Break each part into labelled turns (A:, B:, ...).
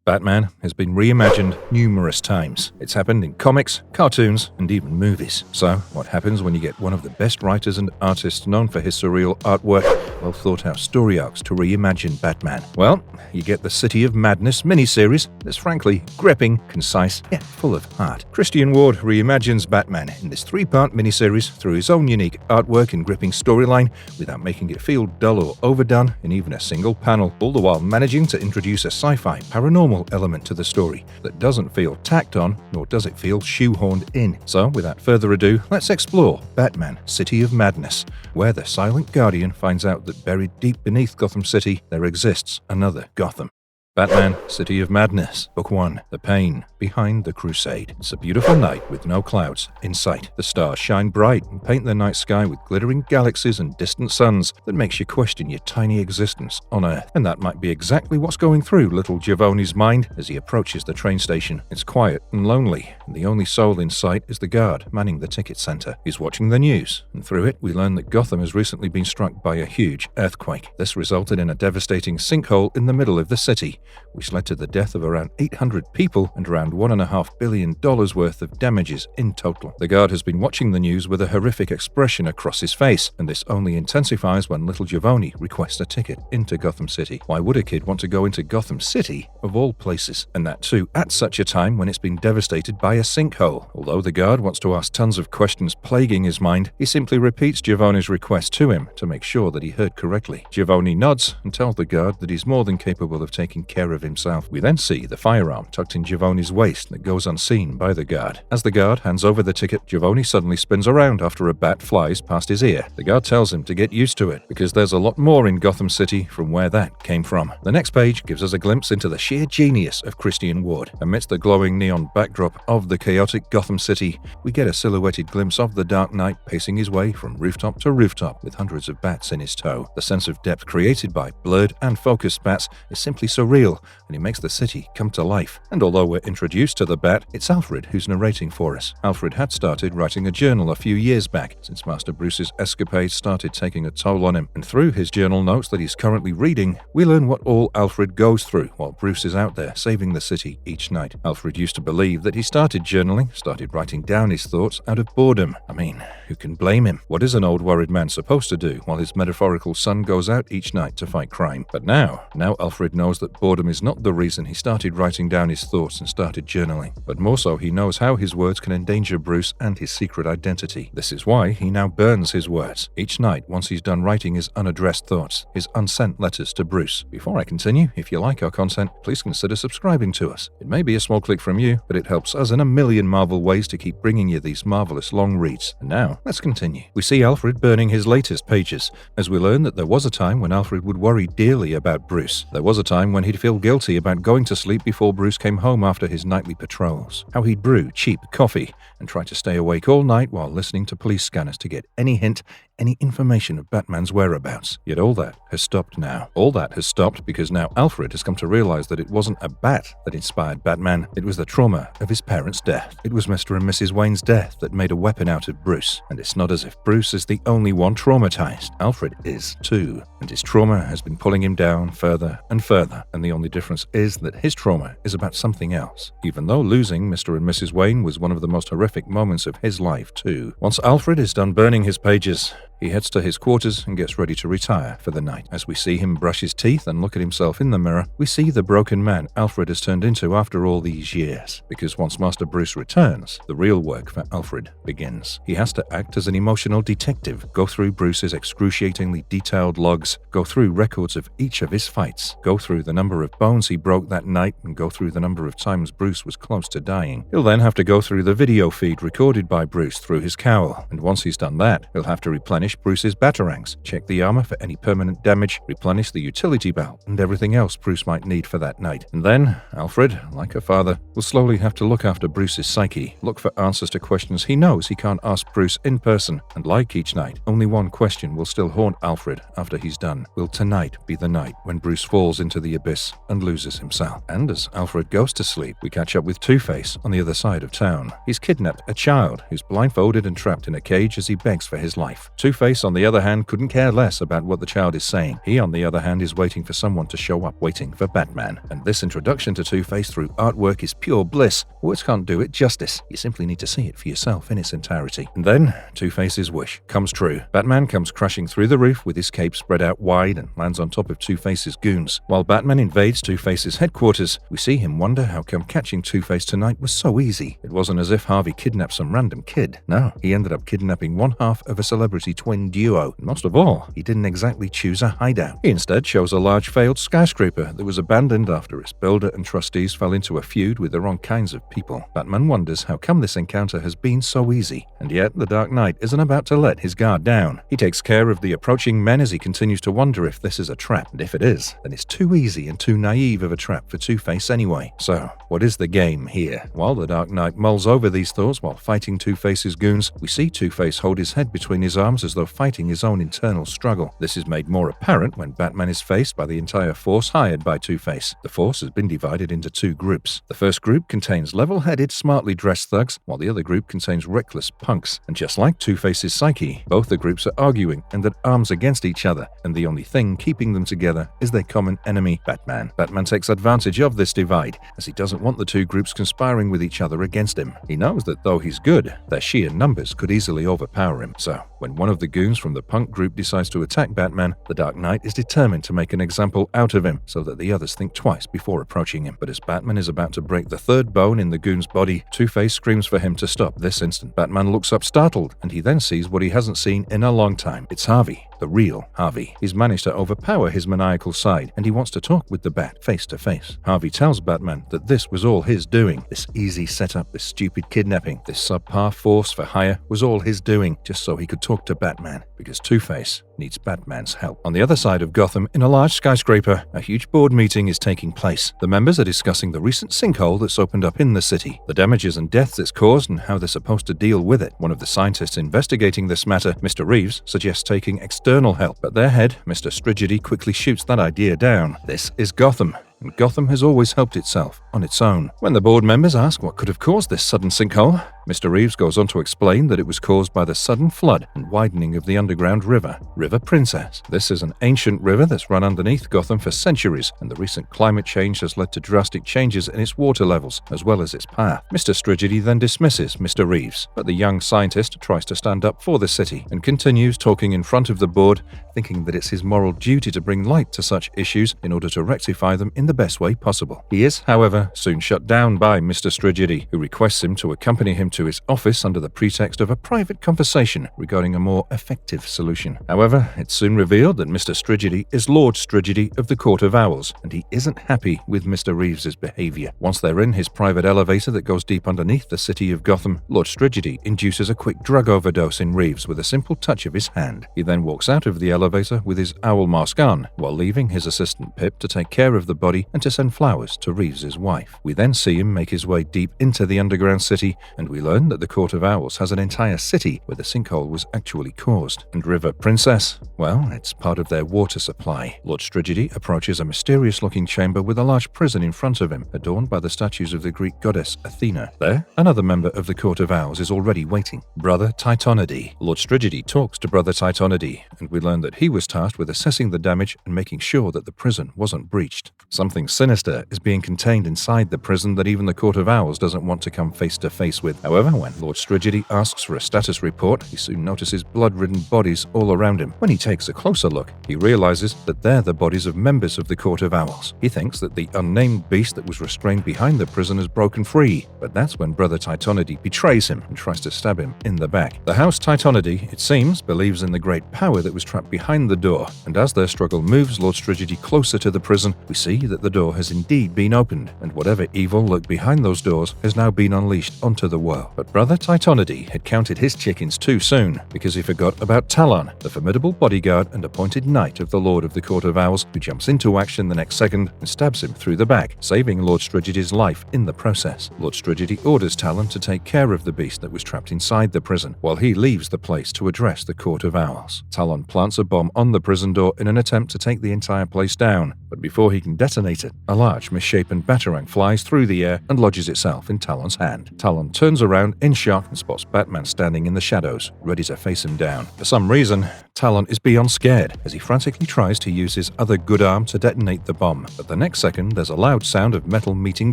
A: Batman has been reimagined numerous times. It's happened in comics, cartoons, and even movies. So, what happens when you get one of the best writers and artists known for his surreal artwork, well-thought-out story arcs to reimagine Batman? Well, you get the City of Madness miniseries that's frankly gripping, concise, yet full of heart. Christian Ward reimagines Batman in this three-part miniseries through his own unique artwork and gripping storyline without making it feel dull or overdone in even a single panel, all the while managing to introduce a sci-fi, paranormal element to the story that doesn't feel tacked on, nor does it feel shoehorned in. So, without further ado, let's explore Batman, City of Madness, where the Silent Guardian finds out that buried deep beneath Gotham City, there exists another Gotham. Batman, City of Madness, Book 1, The Pain Behind the Crusade. It's a beautiful night with no clouds in sight. The stars shine bright and paint the night sky with glittering galaxies and distant suns that makes you question your tiny existence on Earth. And that might be exactly what's going through little Javon's mind as he approaches the train station. It's quiet and lonely, and the only soul in sight is the guard manning the ticket center. He's watching the news, and through it we learn that Gotham has recently been struck by a huge earthquake. This resulted in a devastating sinkhole in the middle of the city, which led to the death of around 800 people and around $1.5 billion worth of damages in total. The guard has been watching the news with a horrific expression across his face, and this only intensifies when little Javon requests a ticket into Gotham City. Why would a kid want to go into Gotham City, of all places? And that too, at such a time when it's been devastated by a sinkhole. Although the guard wants to ask tons of questions plaguing his mind, he simply repeats Javon's request to him to make sure that he heard correctly. Javon nods and tells the guard that he's more than capable of taking care of himself. We then see the firearm tucked in Javon's waist that goes unseen by the guard. As the guard hands over the ticket, Javon suddenly spins around after a bat flies past his ear. The guard tells him to get used to it, because there's a lot more in Gotham City from where that came from. The next page gives us a glimpse into the sheer genius of Christian Ward. Amidst the glowing neon backdrop of the chaotic Gotham City, we get a silhouetted glimpse of the Dark Knight pacing his way from rooftop to rooftop with hundreds of bats in his tow. The sense of depth created by blurred and focused bats is simply surreal, and he makes the city come to life. And although we're introduced to the bat, it's Alfred who's narrating for us. Alfred had started writing a journal a few years back, since Master Bruce's escapades started taking a toll on him, and through his journal notes that he's currently reading, we learn what all Alfred goes through while Bruce is out there saving the city each night. Alfred used to believe that he started journaling, started writing down his thoughts out of boredom. I mean, who can blame him? What is an old worried man supposed to do while his metaphorical son goes out each night to fight crime? But now Alfred knows that boredom is not the reason he started writing down his thoughts and started journaling, but more so he knows how his words can endanger Bruce and his secret identity. This is why he now burns his words each night once he's done writing his unaddressed thoughts, his unsent letters to Bruce. Before I continue, if you like our content, please consider subscribing to us. It may be a small click from you, but it helps us in a million Marvel ways to keep bringing you these marvelous long reads. And now, let's continue. We see Alfred burning his latest pages, as we learn that there was a time when Alfred would worry dearly about Bruce. There was a time when he'd feel guilty about going to sleep before Bruce came home after his nightly patrols. How he'd brew cheap coffee and try to stay awake all night while listening to police scanners to get any hint, any information of Batman's whereabouts. Yet all that has stopped now. All that has stopped because now Alfred has come to realize that it wasn't a bat that inspired Batman. It was the trauma of his parents' death. It was Mr. and Mrs. Wayne's death that made a weapon out of Bruce. And it's not as if Bruce is the only one traumatized. Alfred is too. And his trauma has been pulling him down further and further. And the only difference is that his trauma is about something else. Even though losing Mr. and Mrs. Wayne was one of the most horrific moments of his life too. Once Alfred is done burning his pages, he heads to his quarters and gets ready to retire for the night. As we see him brush his teeth and look at himself in the mirror, we see the broken man Alfred has turned into after all these years. Because once Master Bruce returns, the real work for Alfred begins. He has to act as an emotional detective, go through Bruce's excruciatingly detailed logs, go through records of each of his fights, go through the number of bones he broke that night, and go through the number of times Bruce was close to dying. He'll then have to go through the video feed recorded by Bruce through his cowl, and once he's done that, he'll have to replenish Bruce's batarangs, check the armor for any permanent damage, replenish the utility belt, and everything else Bruce might need for that night. And then, Alfred, like a father, will slowly have to look after Bruce's psyche, look for answers to questions he knows he can't ask Bruce in person. And like each night, only one question will still haunt Alfred after he's done. Will tonight be the night when Bruce falls into the abyss and loses himself? And as Alfred goes to sleep, we catch up with Two-Face on the other side of town. He's kidnapped a child who's blindfolded and trapped in a cage as he begs for his life. Two-Face Two-Face, on the other hand, couldn't care less about what the child is saying. He, on the other hand, is waiting for someone to show up, waiting for Batman. And this introduction to Two-Face through artwork is pure bliss. Words can't do it justice. You simply need to see it for yourself in its entirety. And then, Two-Face's wish comes true. Batman comes crashing through the roof with his cape spread out wide and lands on top of Two-Face's goons. While Batman invades Two-Face's headquarters, we see him wonder how come catching Two-Face tonight was so easy. It wasn't as if Harvey kidnapped some random kid. No, he ended up kidnapping one half of a celebrity twin duo. And most of all, he didn't exactly choose a hideout. He instead chose a large failed skyscraper that was abandoned after its builder and trustees fell into a feud with the wrong kinds of people. Batman wonders how come this encounter has been so easy. And yet, the Dark Knight isn't about to let his guard down. He takes care of the approaching men as he continues to wonder if this is a trap. And if it is, then it's too easy and too naive of a trap for Two-Face anyway. So, what is the game here? While the Dark Knight mulls over these thoughts while fighting Two-Face's goons, we see Two-Face hold his head between his arms as though fighting his own internal struggle. This is made more apparent when Batman is faced by the entire force hired by Two-Face. The force has been divided into two groups. The first group contains level-headed, smartly dressed thugs, while the other group contains reckless punks. And just like Two-Face's psyche, both the groups are arguing and at arms against each other, and the only thing keeping them together is their common enemy, Batman. Batman takes advantage of this divide, as he doesn't want the two groups conspiring with each other against him. He knows that though he's good, their sheer numbers could easily overpower him. So, when one of the goons from the punk group decides to attack Batman, the Dark Knight is determined to make an example out of him so that the others think twice before approaching him. But as Batman is about to break the third bone in the goon's body, Two-Face screams for him to stop this instant. Batman looks up startled, and he then sees what he hasn't seen in a long time. It's Harvey, the real Harvey. He's managed to overpower his maniacal side, and he wants to talk with the Bat face to face. Harvey tells Batman that this was all his doing. This easy setup, this stupid kidnapping, this subpar force for hire was all his doing, just so he could talk to Batman, because Two-Face needs Batman's help. On the other side of Gotham, in a large skyscraper, a huge board meeting is taking place. The members are discussing the recent sinkhole that's opened up in the city, the damages and deaths it's caused, and how they're supposed to deal with it. One of the scientists investigating this matter, Mr. Reeves, suggests taking external help, but their head, Mr. Strigidy, quickly shoots that idea down. This is Gotham, and Gotham has always helped itself on its own. When the board members ask what could have caused this sudden sinkhole, Mr. Reeves goes on to explain that it was caused by the sudden flood and widening of the underground river, River Princess. This is an ancient river that's run underneath Gotham for centuries, and the recent climate change has led to drastic changes in its water levels, as well as its path. Mr. Strigidy then dismisses Mr. Reeves, but the young scientist tries to stand up for the city and continues talking in front of the board, thinking that it's his moral duty to bring light to such issues in order to rectify them in the best way possible. He is, however, soon shut down by Mr. Strigidy, who requests him to accompany him to his office under the pretext of a private conversation regarding a more effective solution. However, it's soon revealed that Mr. Strigidy is Lord Strigidy of the Court of Owls, and he isn't happy with Mr. Reeves's behavior. Once they're in his private elevator that goes deep underneath the city of Gotham, Lord Strigidy induces a quick drug overdose in Reeves with a simple touch of his hand. He then walks out of the elevator with his owl mask on, while leaving his assistant Pip to take care of the body and to send flowers to Reeves's wife. We then see him make his way deep into the underground city, and we learn that the Court of Owls has an entire city where the sinkhole was actually caused. And River Princess, well, it's part of their water supply. Lord Strigidy approaches a mysterious-looking chamber with a large prison in front of him, adorned by the statues of the Greek goddess Athena. There, another member of the Court of Owls is already waiting, Brother Titonidy. Lord Strigidy talks to Brother Titonidy, and we learn that he was tasked with assessing the damage and making sure that the prison wasn't breached. Something sinister is being contained inside the prison that even the Court of Owls doesn't want to come face to face with. However, when Lord Strigidy asks for a status report, he soon notices blood-ridden bodies all around him. When he takes a closer look, he realizes that they're the bodies of members of the Court of Owls. He thinks that the unnamed beast that was restrained behind the prison has broken free, but that's when Brother Titonidy betrays him and tries to stab him in the back. The House Titonidy, it seems, believes in the great power that was trapped behind the door, and as their struggle moves Lord Strigidy closer to the prison, we see that the door has indeed been opened, and whatever evil lurked behind those doors has now been unleashed onto the world. But Brother Titonidy had counted his chickens too soon, because he forgot about Talon, the formidable bodyguard and appointed knight of the Lord of the Court of Owls, who jumps into action the next second and stabs him through the back, saving Lord Strigidy's life in the process. Lord Strigidy orders Talon to take care of the beast that was trapped inside the prison, while he leaves the place to address the Court of Owls. Talon plants a bomb on the prison door in an attempt to take the entire place down, but before he can detonate it, a large misshapen batarang flies through the air and lodges itself in Talon's hand. Talon turns around in shock and spots Batman standing in the shadows, ready to face him down. For some reason, Talon is beyond scared as he frantically tries to use his other good arm to detonate the bomb. But the next second, there's a loud sound of metal meeting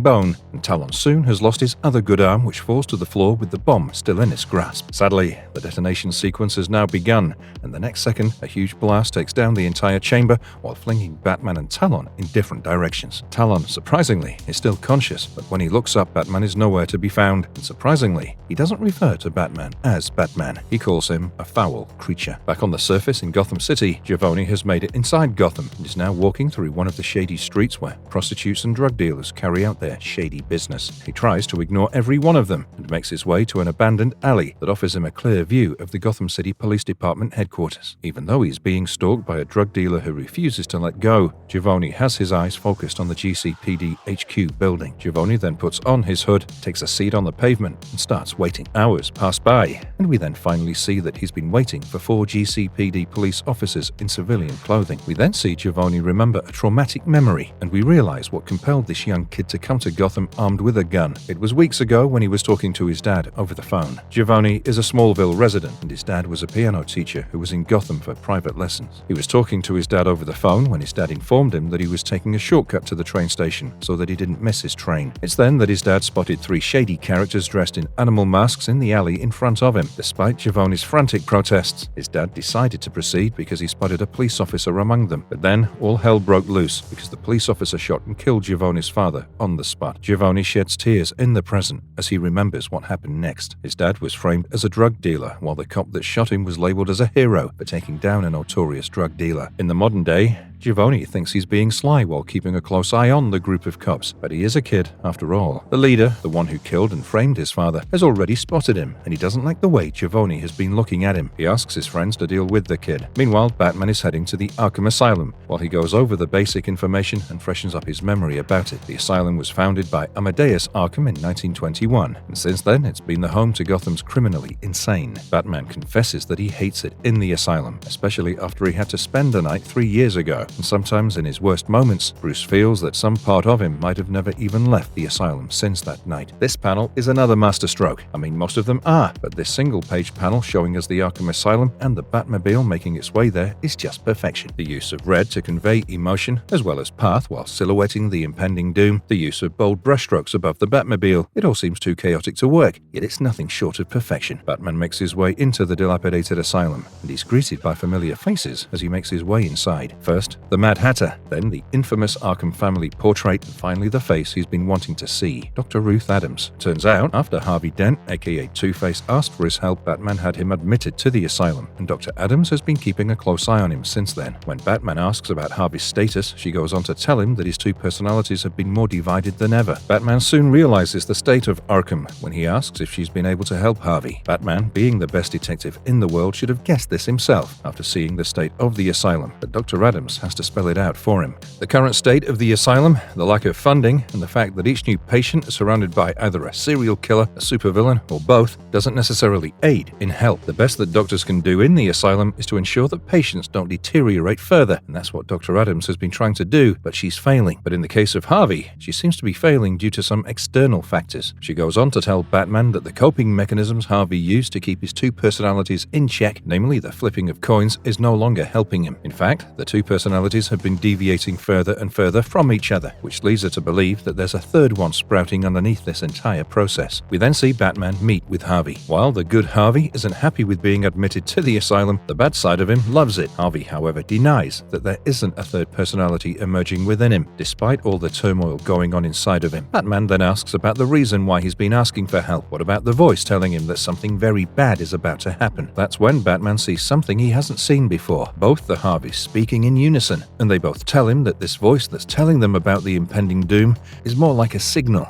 A: bone, and Talon soon has lost his other good arm, which falls to the floor with the bomb still in its grasp. Sadly, the detonation sequence has now begun, and the next second, a huge blast takes down the entire chamber while flinging Batman and Talon in different directions. Talon, surprisingly, is still conscious, but when he looks up, Batman is nowhere to be found, and surprisingly, he doesn't refer to Batman as Batman. He calls him a foul creature. Back on the surface in Gotham City, Javon has made it inside Gotham and is now walking through one of the shady streets where prostitutes and drug dealers carry out their shady business. He tries to ignore every one of them and makes his way to an abandoned alley that offers him a clear view of the Gotham City Police Department headquarters. Even though he's being stalked by a drug dealer who refuses to let go, Javon has his eyes focused on the GCPD HQ building. Javon then puts on his hood, takes a seat on the pavement, and starts waiting. Hours pass by, and we then finally see that he's been waiting for 4 GCPD police officers in civilian clothing. We then see Javon remember a traumatic memory, and we realize what compelled this young kid to come to Gotham armed with a gun. It was weeks ago when he was talking to his dad over the phone. Javon is a Smallville resident, and his dad was a piano teacher who was in Gotham for private lessons. He was talking to his dad over the phone when his dad informed him that he was taking a shortcut to the train station so that he didn't miss his train. It's then that his dad spotted 3 shady characters dressed in animal masks in the alley in front of him. Despite Javon's frantic protests, his dad decided to proceed because he spotted a police officer among them. But then, all hell broke loose because the police officer shot and killed Javon's father on the spot. Javon sheds tears in the present as he remembers what happened next. His dad was framed as a drug dealer, while the cop that shot him was labeled as a hero for taking down a notorious drug dealer. In the modern day, Javon thinks he's being sly while keeping a close eye on the group of cops, but he is a kid after all. The leader, the one who killed and framed his father, has already spotted him, and he doesn't like the way Javon has been looking at him. He asks his friends to deal with the kid. Meanwhile, Batman is heading to the Arkham Asylum while he goes over the basic information and freshens up his memory about it. The asylum was founded by Amadeus Arkham in 1921, and since then it's been the home to Gotham's criminally insane. Batman confesses that he hates it in the asylum, especially after he had to spend the night 3 years ago. And sometimes in his worst moments, Bruce feels that some part of him might have never even left the asylum since that night. This panel is another masterstroke. I mean, most of them are, but this single-page panel showing us the Arkham Asylum and the Batmobile making its way there is just perfection. The use of red to convey emotion, as well as path while silhouetting the impending doom, the use of bold brushstrokes above the Batmobile. It all seems too chaotic to work, yet it's nothing short of perfection. Batman makes his way into the dilapidated asylum, and he's greeted by familiar faces as he makes his way inside. First, the Mad Hatter, then the infamous Arkham family portrait, and finally the face he's been wanting to see, Dr. Ruth Adams. Turns out, after Harvey Dent, aka Two-Face, asked for his help, Batman had him admitted to the asylum, and Dr. Adams has been keeping a close eye on him since then. When Batman asks about Harvey's status, she goes on to tell him that his 2 personalities have been more divided than ever. Batman soon realizes the state of Arkham when he asks if she's been able to help Harvey. Batman, being the best detective in the world, should have guessed this himself after seeing the state of the asylum, but Dr. Adams has to spell it out for him. The current state of the asylum, the lack of funding, and the fact that each new patient is surrounded by either a serial killer, a supervillain, or both, doesn't necessarily aid in help. The best that doctors can do in the asylum is to ensure that patients don't deteriorate further, and that's what Dr. Adams has been trying to do, but she's failing. But in the case of Harvey, she seems to be failing due to some external factors. She goes on to tell Batman that the coping mechanisms Harvey used to keep his 2 personalities in check, namely the flipping of coins, is no longer helping him. In fact, the 2 personalities have been deviating further and further from each other, which leads her to believe that there's a third one sprouting underneath this entire process. We then see Batman meet with Harvey. While the good Harvey isn't happy with being admitted to the asylum, the bad side of him loves it. Harvey, however, denies that there isn't a third personality emerging within him, despite all the turmoil going on inside of him. Batman then asks about the reason why he's been asking for help. What about the voice telling him that something very bad is about to happen? That's when Batman sees something he hasn't seen before. Both the Harveys speaking in unison, and they both tell him that this voice that's telling them about the impending doom is more like a signal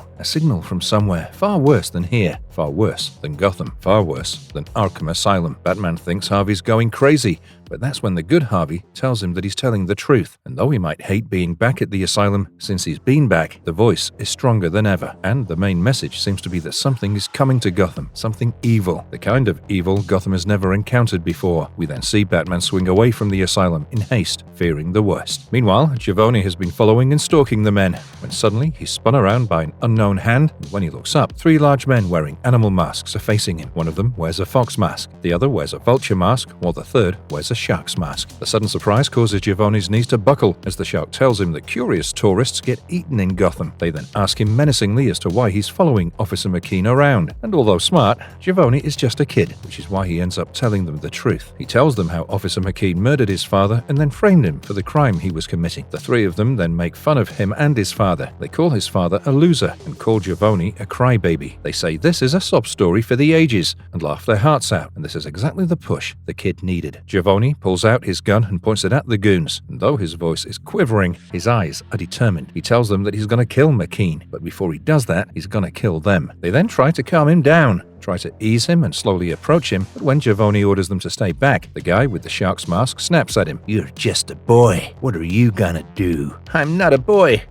A: from somewhere far worse than here, far worse than Gotham, far worse than Arkham Asylum. Batman thinks Harvey's going crazy, but that's when the good Harvey tells him that he's telling the truth. And though he might hate being back at the asylum, since he's been back, the voice is stronger than ever. And the main message seems to be that something is coming to Gotham, something evil, the kind of evil Gotham has never encountered before. We then see Batman swing away from the asylum in haste, fearing the worst. Meanwhile, Javon has been following and stalking the men, when suddenly he's spun around by an unknown unknown hand, and when he looks up, 3 large men wearing animal masks are facing him. One of them wears a fox mask, the other wears a vulture mask, while the third wears a shark's mask. The sudden surprise causes Javon's knees to buckle as the shark tells him that curious tourists get eaten in Gotham. They then ask him menacingly as to why he's following Officer McKean around. And although smart, Javon is just a kid, which is why he ends up telling them the truth. He tells them how Officer McKean murdered his father and then framed him for the crime he was committing. The 3 of them then make fun of him and his father. They call his father a loser and call Javon a crybaby. They say this is a sob story for the ages and laugh their hearts out, and this is exactly the push the kid needed. Javon pulls out his gun and points it at the goons, and though his voice is quivering, his eyes are determined. He tells them that he's going to kill McKean, but before he does that, he's going to kill them. They then try to calm him down, try to ease him and slowly approach him, but when Javon orders them to stay back, the guy with the shark's mask snaps at him. "You're just a boy. What are you gonna do?" "I'm not a boy.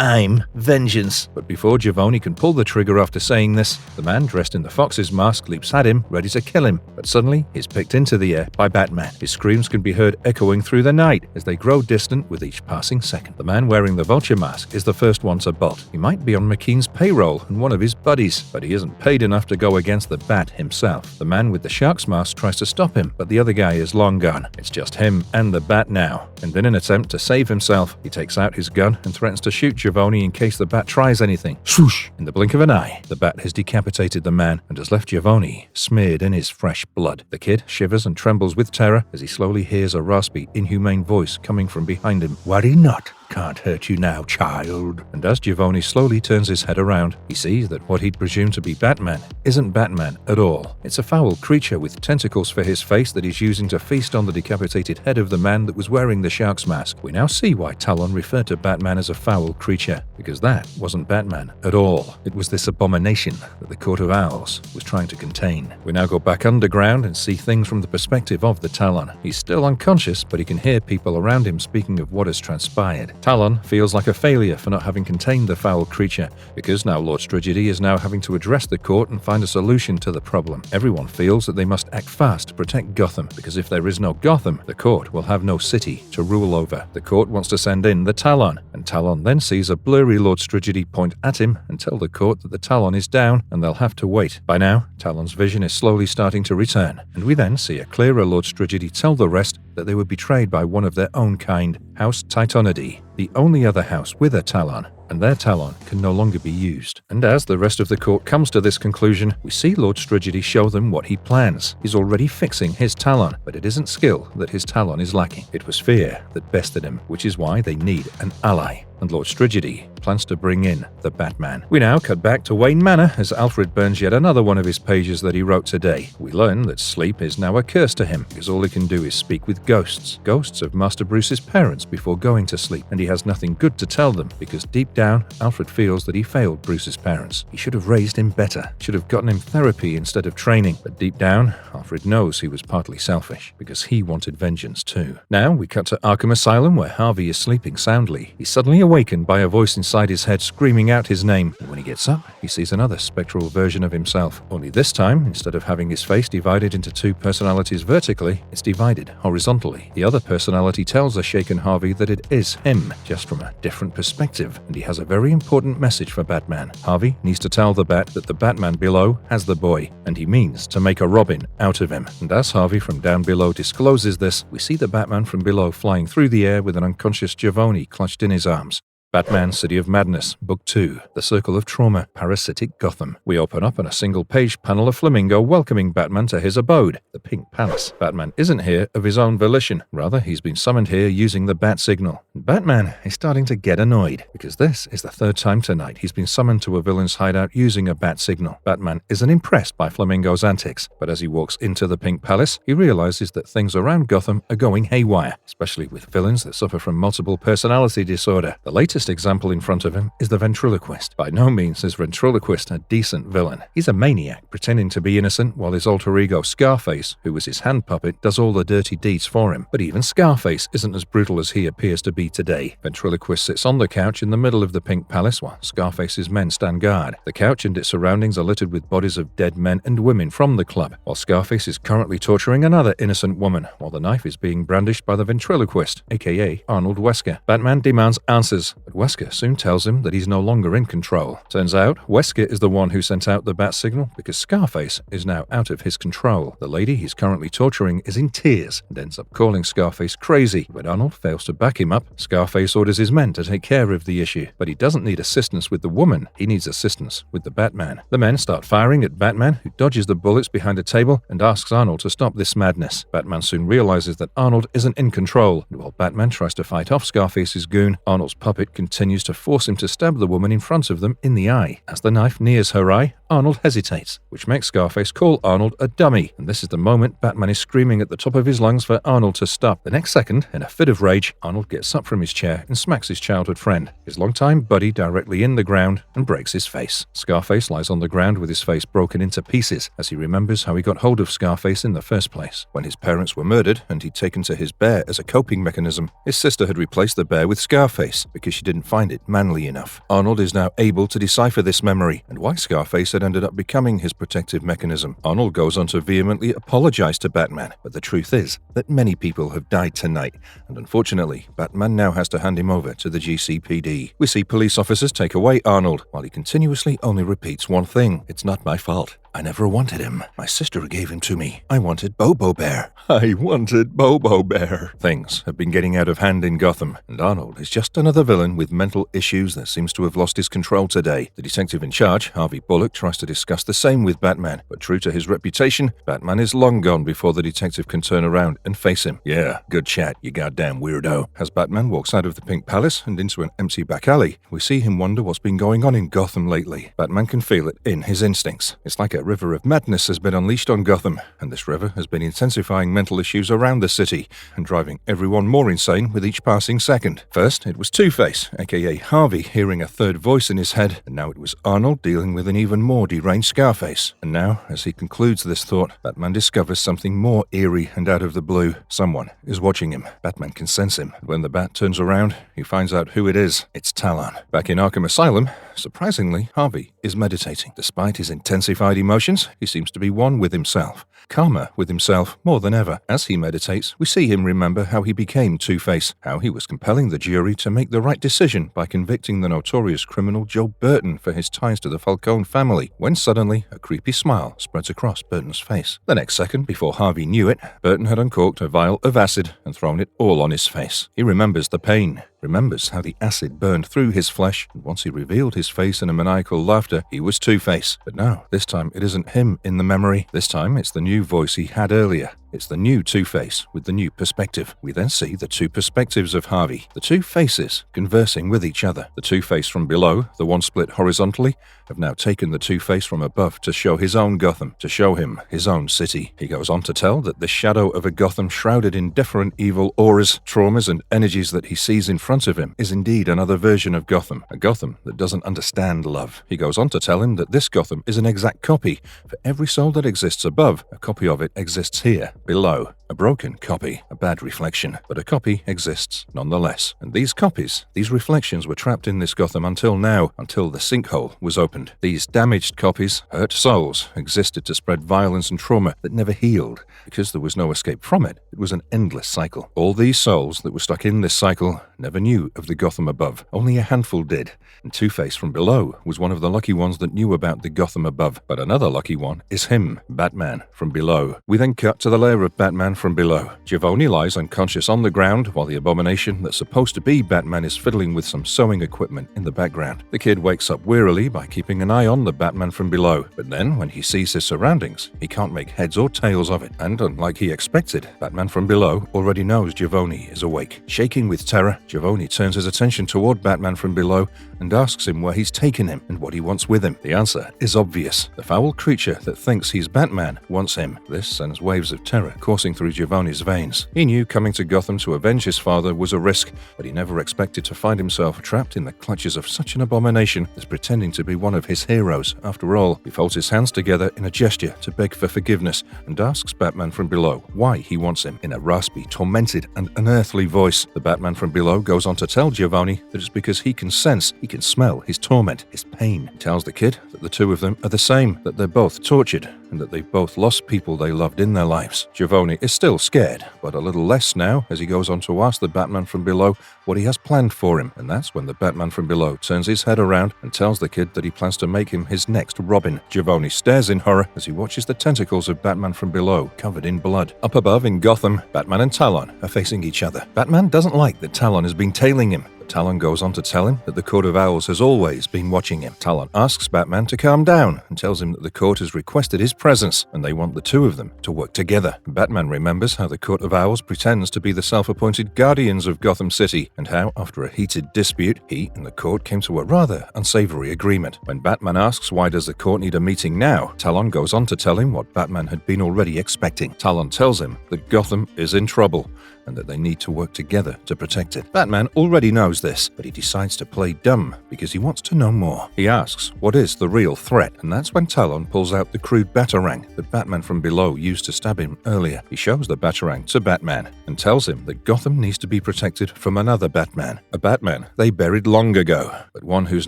A: I'm vengeance." But before Javon can pull the trigger after saying this, the man dressed in the fox's mask leaps at him, ready to kill him. But suddenly, he's picked into the air by Batman. His screams can be heard echoing through the night as they grow distant with each passing second. The man wearing the vulture mask is the first one to bolt. He might be on McKean's payroll and one of his buddies, but he isn't paid enough to go against the Bat himself. The man with the shark's mask tries to stop him, but the other guy is long gone. It's just him and the Bat now. And in an attempt to save himself, he takes out his gun and threatens to shoot Javon in case the Bat tries anything. Swoosh! In the blink of an eye, the Bat has decapitated the man and has left Javon smeared in his fresh blood. The kid shivers and trembles with terror as he slowly hears a raspy, inhumane voice coming from behind him. "Worry not. Can't hurt you now, child." And as Javon slowly turns his head around, he sees that what he'd presumed to be Batman isn't Batman at all. It's a foul creature with tentacles for his face that he's using to feast on the decapitated head of the man that was wearing the shark's mask. We now see why Talon referred to Batman as a foul creature, because that wasn't Batman at all. It was this abomination that the Court of Owls was trying to contain. We now go back underground and see things from the perspective of the Talon. He's still unconscious, but he can hear people around him speaking of what has transpired. Talon feels like a failure for not having contained the foul creature, because now Lord Strigedy is now having to address the court and find a solution to the problem. Everyone feels that they must act fast to protect Gotham, because if there is no Gotham, the court will have no city to rule over. The court wants to send in the Talon, and Talon then sees a blurry Lord Strigedy point at him and tell the court that the Talon is down and they'll have to wait. By now, Talon's vision is slowly starting to return, and we then see a clearer Lord Strigedy tell the rest that they were betrayed by one of their own kind, House Titonidae, the only other house with a Talon, and their Talon can no longer be used. And as the rest of the court comes to this conclusion, we see Lord Strigedy show them what he plans. He's already fixing his Talon, but it isn't skill that his Talon is lacking. It was fear that bested him, which is why they need an ally. And Lord Strigedy plans to bring in the Batman. We now cut back to Wayne Manor as Alfred burns yet another one of his pages that he wrote today. We learn that sleep is now a curse to him, because all he can do is speak with ghosts. Ghosts of Master Bruce's parents before going to sleep, and he has nothing good to tell them, because deep down, Alfred feels that he failed Bruce's parents. He should have raised him better, should have gotten him therapy instead of training. But deep down, Alfred knows he was partly selfish, because he wanted vengeance too. Now we cut to Arkham Asylum, where Harvey is sleeping soundly. He's suddenly awakened by a voice inside his head screaming out his name, and when he gets up, he sees another spectral version of himself. Only this time, instead of having his face divided into 2 personalities vertically, it's divided horizontally. The other personality tells the shaken Harvey that it is him, just from a different perspective, and he has a very important message for Batman. Harvey needs to tell the Bat that the Batman below has the boy, and he means to make a Robin out of him. And as Harvey from down below discloses this, we see the Batman from below flying through the air with an unconscious Javon clutched in his arms. Batman City of Madness, Book 2, The Circle of Trauma, Parasitic Gotham. We open up on a single-page panel of Flamingo welcoming Batman to his abode, the Pink Palace. Batman isn't here of his own volition. Rather, he's been summoned here using the Bat Signal. And Batman is starting to get annoyed, because this is the 3rd time tonight he's been summoned to a villain's hideout using a Bat Signal. Batman isn't impressed by Flamingo's antics, but as he walks into the Pink Palace, he realizes that things around Gotham are going haywire, especially with villains that suffer from multiple personality disorder. The latest example in front of him is the ventriloquist. By no means is ventriloquist a decent villain. He's a maniac pretending to be innocent while his alter ego Scarface, who was his hand puppet, does all the dirty deeds for him. But even Scarface isn't as brutal as he appears to be today. Ventriloquist sits on the couch in the middle of the Pink Palace while Scarface's men stand guard. The couch and its surroundings are littered with bodies of dead men and women from the club, while Scarface is currently torturing another innocent woman, while the knife is being brandished by the ventriloquist, aka Arnold Wesker. Batman demands answers, but Wesker soon tells him that he's no longer in control. Turns out, Wesker is the one who sent out the bat signal because Scarface is now out of his control. The lady he's currently torturing is in tears and ends up calling Scarface crazy. When Arnold fails to back him up, Scarface orders his men to take care of the issue. But he doesn't need assistance with the woman, he needs assistance with the Batman. The men start firing at Batman, who dodges the bullets behind a table and asks Arnold to stop this madness. Batman soon realizes that Arnold isn't in control, and while Batman tries to fight off Scarface's goon, Arnold's puppet continues to force him to stab the woman in front of them in the eye. As the knife nears her eye, Arnold hesitates, which makes Scarface call Arnold a dummy, and this is the moment Batman is screaming at the top of his lungs for Arnold to stop. The next second, in a fit of rage, Arnold gets up from his chair and smacks his childhood friend, his longtime buddy, directly in the ground and breaks his face. Scarface lies on the ground with his face broken into pieces as he remembers how he got hold of Scarface in the first place. When his parents were murdered and he'd taken to his bear as a coping mechanism, his sister had replaced the bear with Scarface because she didn't find it manly enough. Arnold is now able to decipher this memory and why Scarface had ended up becoming his protective mechanism. Arnold goes on to vehemently apologize to Batman, but the truth is that many people have died tonight, and unfortunately, Batman now has to hand him over to the GCPD. We see police officers take away Arnold, while he continuously only repeats one thing: "It's not my fault. I never wanted him. My sister gave him to me. I wanted Bobo Bear. I wanted Bobo Bear." Things have been getting out of hand in Gotham, and Arnold is just another villain with mental issues that seems to have lost his control today. The detective in charge, Harvey Bullock, tries to discuss the same with Batman, but true to his reputation, Batman is long gone before the detective can turn around and face him. "Yeah, good chat, you goddamn weirdo." As Batman walks out of the Pink Palace and into an empty back alley, we see him wonder what's been going on in Gotham lately. Batman can feel it in his instincts. It's like a river of madness has been unleashed on Gotham, and this river has been intensifying mental issues around the city and driving everyone more insane with each passing second. First, it was Two-Face, aka Harvey, hearing a third voice in his head, and now it was Arnold dealing with an even more deranged Scarface. And now, as he concludes this thought, Batman discovers something more eerie and out of the blue. Someone is watching him. Batman can sense him. When the Bat turns around, he finds out who it is. It's Talon. Back in Arkham Asylum, surprisingly, Harvey is meditating. Despite his intensified emotions, he seems to be one with himself, calmer with himself more than ever. As he meditates, we see him remember how he became Two-Face, how he was compelling the jury to make the right decision by convicting the notorious criminal Joe Burton for his ties to the Falcone family, when suddenly a creepy smile spreads across Burton's face. The next second, before Harvey knew it, Burton had uncorked a vial of acid and thrown it all on his face. He remembers the pain, remembers how the acid burned through his flesh, and once he revealed his face in a maniacal laughter, he was Two-Face. But no, this time it isn't him in the memory. This time it's the new voice he had earlier. It's the new Two-Face with the new perspective. We then see the two perspectives of Harvey, the two faces conversing with each other. The Two-Face from below, the one split horizontally, have now taken the Two-Face from above to show his own Gotham, to show him his own city. He goes on to tell that the shadow of a Gotham shrouded in different evil auras, traumas, and energies that he sees in front of him is indeed another version of Gotham, a Gotham that doesn't understand love. He goes on to tell him that this Gotham is an exact copy. For every soul that exists above, a copy of it exists here, below. A broken copy, a bad reflection, but a copy exists nonetheless. And these copies, these reflections were trapped in this Gotham until now, until the sinkhole was opened. These damaged copies, hurt souls, existed to spread violence and trauma that never healed. Because there was no escape from it, it was an endless cycle. All these souls that were stuck in this cycle never knew of the Gotham above. Only a handful did. And Two-Face from below was one of the lucky ones that knew about the Gotham above. But another lucky one is him, Batman from below. We then cut to the lair of Batman from below. Javon lies unconscious on the ground while the abomination that's supposed to be Batman is fiddling with some sewing equipment in the background. The kid wakes up wearily by keeping an eye on the Batman from below, but then when he sees his surroundings, he can't make heads or tails of it. And unlike he expected, Batman from below already knows Javon is awake. Shaking with terror, Javon turns his attention toward Batman from below and asks him where he's taken him and what he wants with him. The answer is obvious. The foul creature that thinks he's Batman wants him. This sends waves of terror coursing through Javon's veins. He knew coming to Gotham to avenge his father was a risk, but he never expected to find himself trapped in the clutches of such an abomination that's pretending to be one of his heroes. After all, he folds his hands together in a gesture to beg for forgiveness and asks Batman from below why he wants him. In a raspy, tormented, and unearthly voice, the Batman from below goes on to tell Javon that it's because he can sense, he can smell his torment, his pain. He tells the kid that that the two of them are the same, that they're both tortured, and that they've both lost people they loved in their lives. Javon is still scared, but a little less now as he goes on to ask the Batman from below what he has planned for him. And that's when the Batman from below turns his head around and tells the kid that he plans to make him his next Robin. Javon stares in horror as he watches the tentacles of Batman from below covered in blood. Up above in Gotham, Batman and Talon are facing each other. Batman doesn't like that Talon has been tailing him. Talon goes on to tell him that the Court of Owls has always been watching him. Talon asks Batman to calm down and tells him that the court has requested his presence and they want the two of them to work together. Batman remembers how the Court of Owls pretends to be the self-appointed guardians of Gotham City and how, after a heated dispute, he and the court came to a rather unsavory agreement. When Batman asks why does the court need a meeting now, Talon goes on to tell him what Batman had been already expecting. Talon tells him that Gotham is in trouble and that they need to work together to protect it. Batman already knows this, but he decides to play dumb because he wants to know more. He asks, what is the real threat? And that's when Talon pulls out the crude batarang that Batman from below used to stab him earlier. He shows the batarang to Batman and tells him that Gotham needs to be protected from another Batman. A Batman they buried long ago, but one who's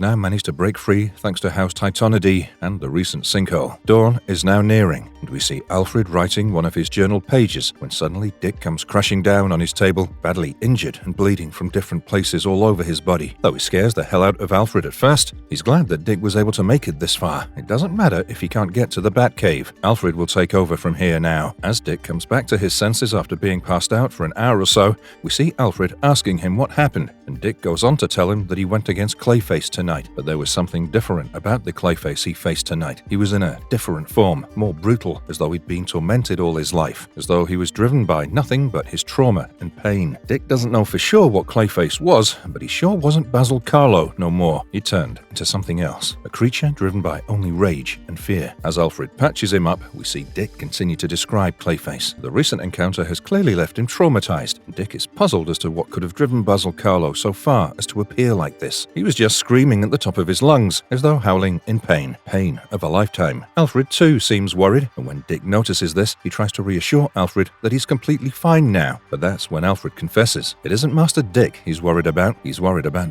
A: now managed to break free thanks to House Titanidae and the recent sinkhole. Dawn is now nearing, and we see Alfred writing one of his journal pages when suddenly Dick comes crashing down on his table, badly injured and bleeding from different places all over his body. Though he scares the hell out of Alfred at first, he's glad that Dick was able to make it this far. It doesn't matter if he can't get to the Batcave. Alfred will take over from here now. As Dick comes back to his senses after being passed out for an hour or so, we see Alfred asking him what happened, and Dick goes on to tell him that he went against Clayface tonight, but there was something different about the Clayface he faced tonight. He was in a different form, more brutal, as though he'd been tormented all his life, as though he was driven by nothing but his trauma and pain. Dick doesn't know for sure what Clayface was, but he sure wasn't Basil Carlo no more. He turned into something else, a creature driven by only rage and fear. As Alfred patches him up, we see Dick continue to describe Clayface. The recent encounter has clearly left him traumatized, and Dick is puzzled as to what could have driven Basil Carlo so far as to appear like this. He was just screaming at the top of his lungs, as though howling in pain of a lifetime. Alfred too seems worried, and when Dick notices this, he tries to reassure Alfred that he's completely fine now. But that's when Alfred confesses it isn't Master Dick he's worried about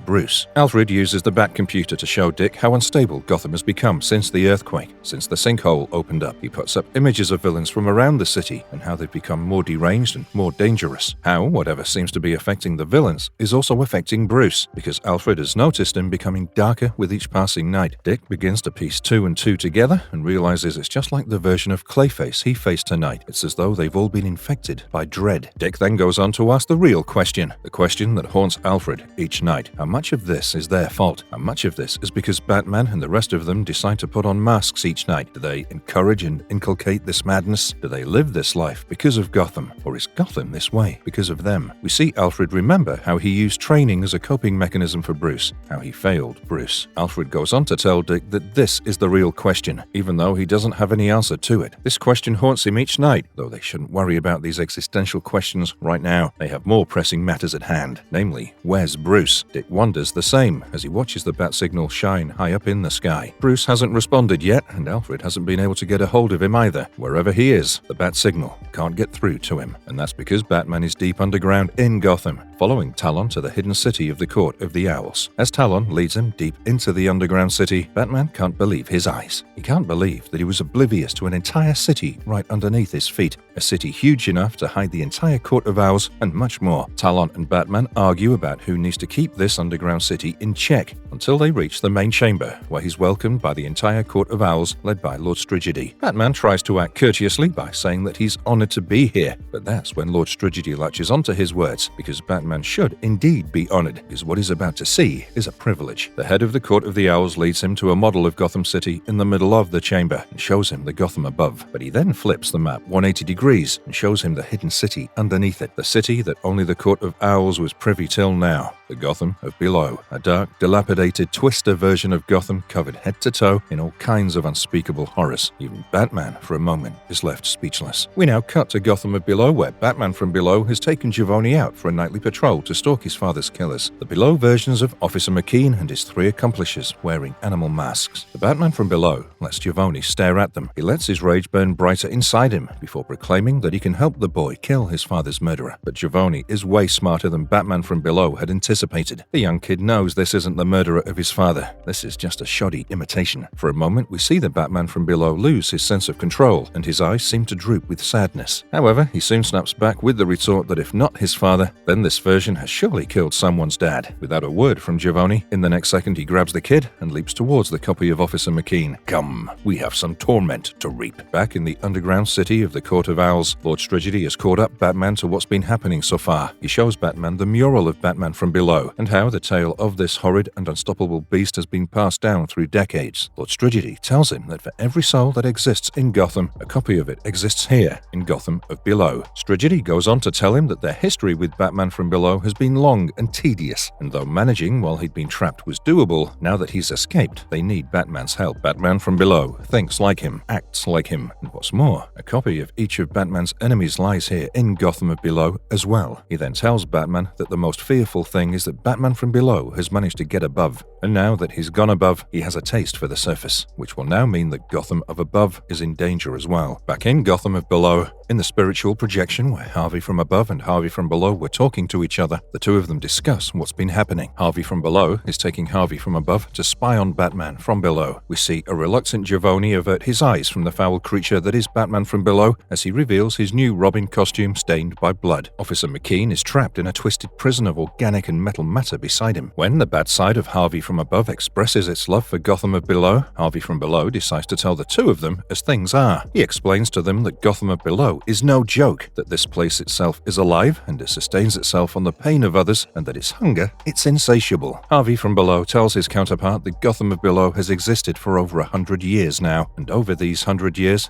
A: Bruce. Alfred uses the Bat computer to show Dick how unstable Gotham has become since the earthquake, since the sinkhole opened up. He puts up images of villains from around the city and how they've become more deranged and more dangerous. How whatever seems to be affecting the villains is also affecting Bruce, because Alfred has noticed him becoming darker with each passing night. Dick begins to piece two and two together and realizes it's just like the version of Clayface he faced tonight. It's as though they've all been infected by dread. Dick then goes on to ask the real question, the question that haunts Alfred each night. How much of this is their fault? How much of this is because Batman and the rest of them decide to put on masks each night? Do they encourage and inculcate this madness? Do they live this life because of Gotham? Or is Gotham this way because of them? We see Alfred remember how he used training as a coping mechanism for Bruce, how he failed Bruce. Alfred goes on to tell Dick that this is the real question, even though he doesn't have any answer to it. This question haunts him each night, though they shouldn't worry about these existential questions right now. They have more pressing matters at hand, namely, where's Bruce? Dick wonders the same as he watches the bat signal shine high up in the sky. Bruce hasn't responded yet, and Alfred hasn't been able to get a hold of him either. Wherever he is, the bat signal can't get through to him, and that's because Batman is deep underground in Gotham, following Talon to the hidden city of the Court of the Owls. As Talon leads him deep into the underground city, Batman can't believe his eyes. He can't believe that he was oblivious to an entire city right underneath his feet, a city huge enough to hide the entire Court of Owls and much more. Talon and Batman argue about who needs to keep this underground city in check until they reach the main chamber, where he's welcomed by the entire Court of Owls led by Lord Strigedy. Batman tries to act courteously by saying that he's honored to be here, but that's when Lord Strigedy latches onto his words, because Batman should indeed be honored, because what he's about to see is a privilege. The head of the Court of the Owls leads him to a model of Gotham City in the middle of the chamber and shows him the Gotham above, but he then flips the map 180 degrees and shows him the hidden city underneath it, the city that only the Court of Owls was privy till now, the Gotham of below, a dark, dilapidated, twister version of Gotham covered head to toe in all kinds of unspeakable horrors. Even Batman, for a moment, is left speechless. We now cut to Gotham of below, where Batman from below has taken Javon out for a nightly patrol to stalk his father's killers, the below versions of Officer McKean and his three accomplices wearing animal masks. The Batman from below lets Javon stare at them. He lets his rage burn brighter inside him before proclaiming that he can help the boy kill his father's murderer. But Javon is way smarter than Batman from below had anticipated. dissipated. The young kid knows this isn't the murderer of his father. This is just a shoddy imitation. For a moment, we see the Batman from below lose his sense of control, and his eyes seem to droop with sadness. However, he soon snaps back with the retort that if not his father, then this version has surely killed someone's dad. Without a word from Javon, in the next second he grabs the kid and leaps towards the copy of Officer McKean. Come, we have some torment to reap. Back in the underground city of the Court of Owls, Lord Strigety has caught up Batman to what's been happening so far. He shows Batman the mural of Batman from below, and how the tale of this horrid and unstoppable beast has been passed down through decades. Lord Strigety tells him that for every soul that exists in Gotham, a copy of it exists here in Gotham of Below. Strigety goes on to tell him that their history with Batman from below has been long and tedious, and though managing while he'd been trapped was doable, now that he's escaped, they need Batman's help. Batman from below thinks like him, acts like him, and what's more, a copy of each of Batman's enemies lies here in Gotham of Below as well. He then tells Batman that the most fearful thing is that Batman from below has managed to get above, and now that he's gone above, he has a taste for the surface, which will now mean that Gotham of above is in danger as well. Back in Gotham of Below, in the spiritual projection where Harvey from above and Harvey from below were talking to each other, the two of them discuss what's been happening. Harvey from below is taking Harvey from above to spy on Batman from below. We see a reluctant Javon avert his eyes from the foul creature that is Batman from below as he reveals his new Robin costume stained by blood. Officer McKean is trapped in a twisted prison of organic and metal matter beside him. When the bad side of Harvey from above expresses its love for Gotham of Below, Harvey from below decides to tell the two of them as things are. He explains to them that Gotham of Below is no joke, that this place itself is alive and it sustains itself on the pain of others, and that its hunger, it's insatiable. Harvey from below tells his counterpart that Gotham of Below has existed for over 100 years now, and over these 100 years,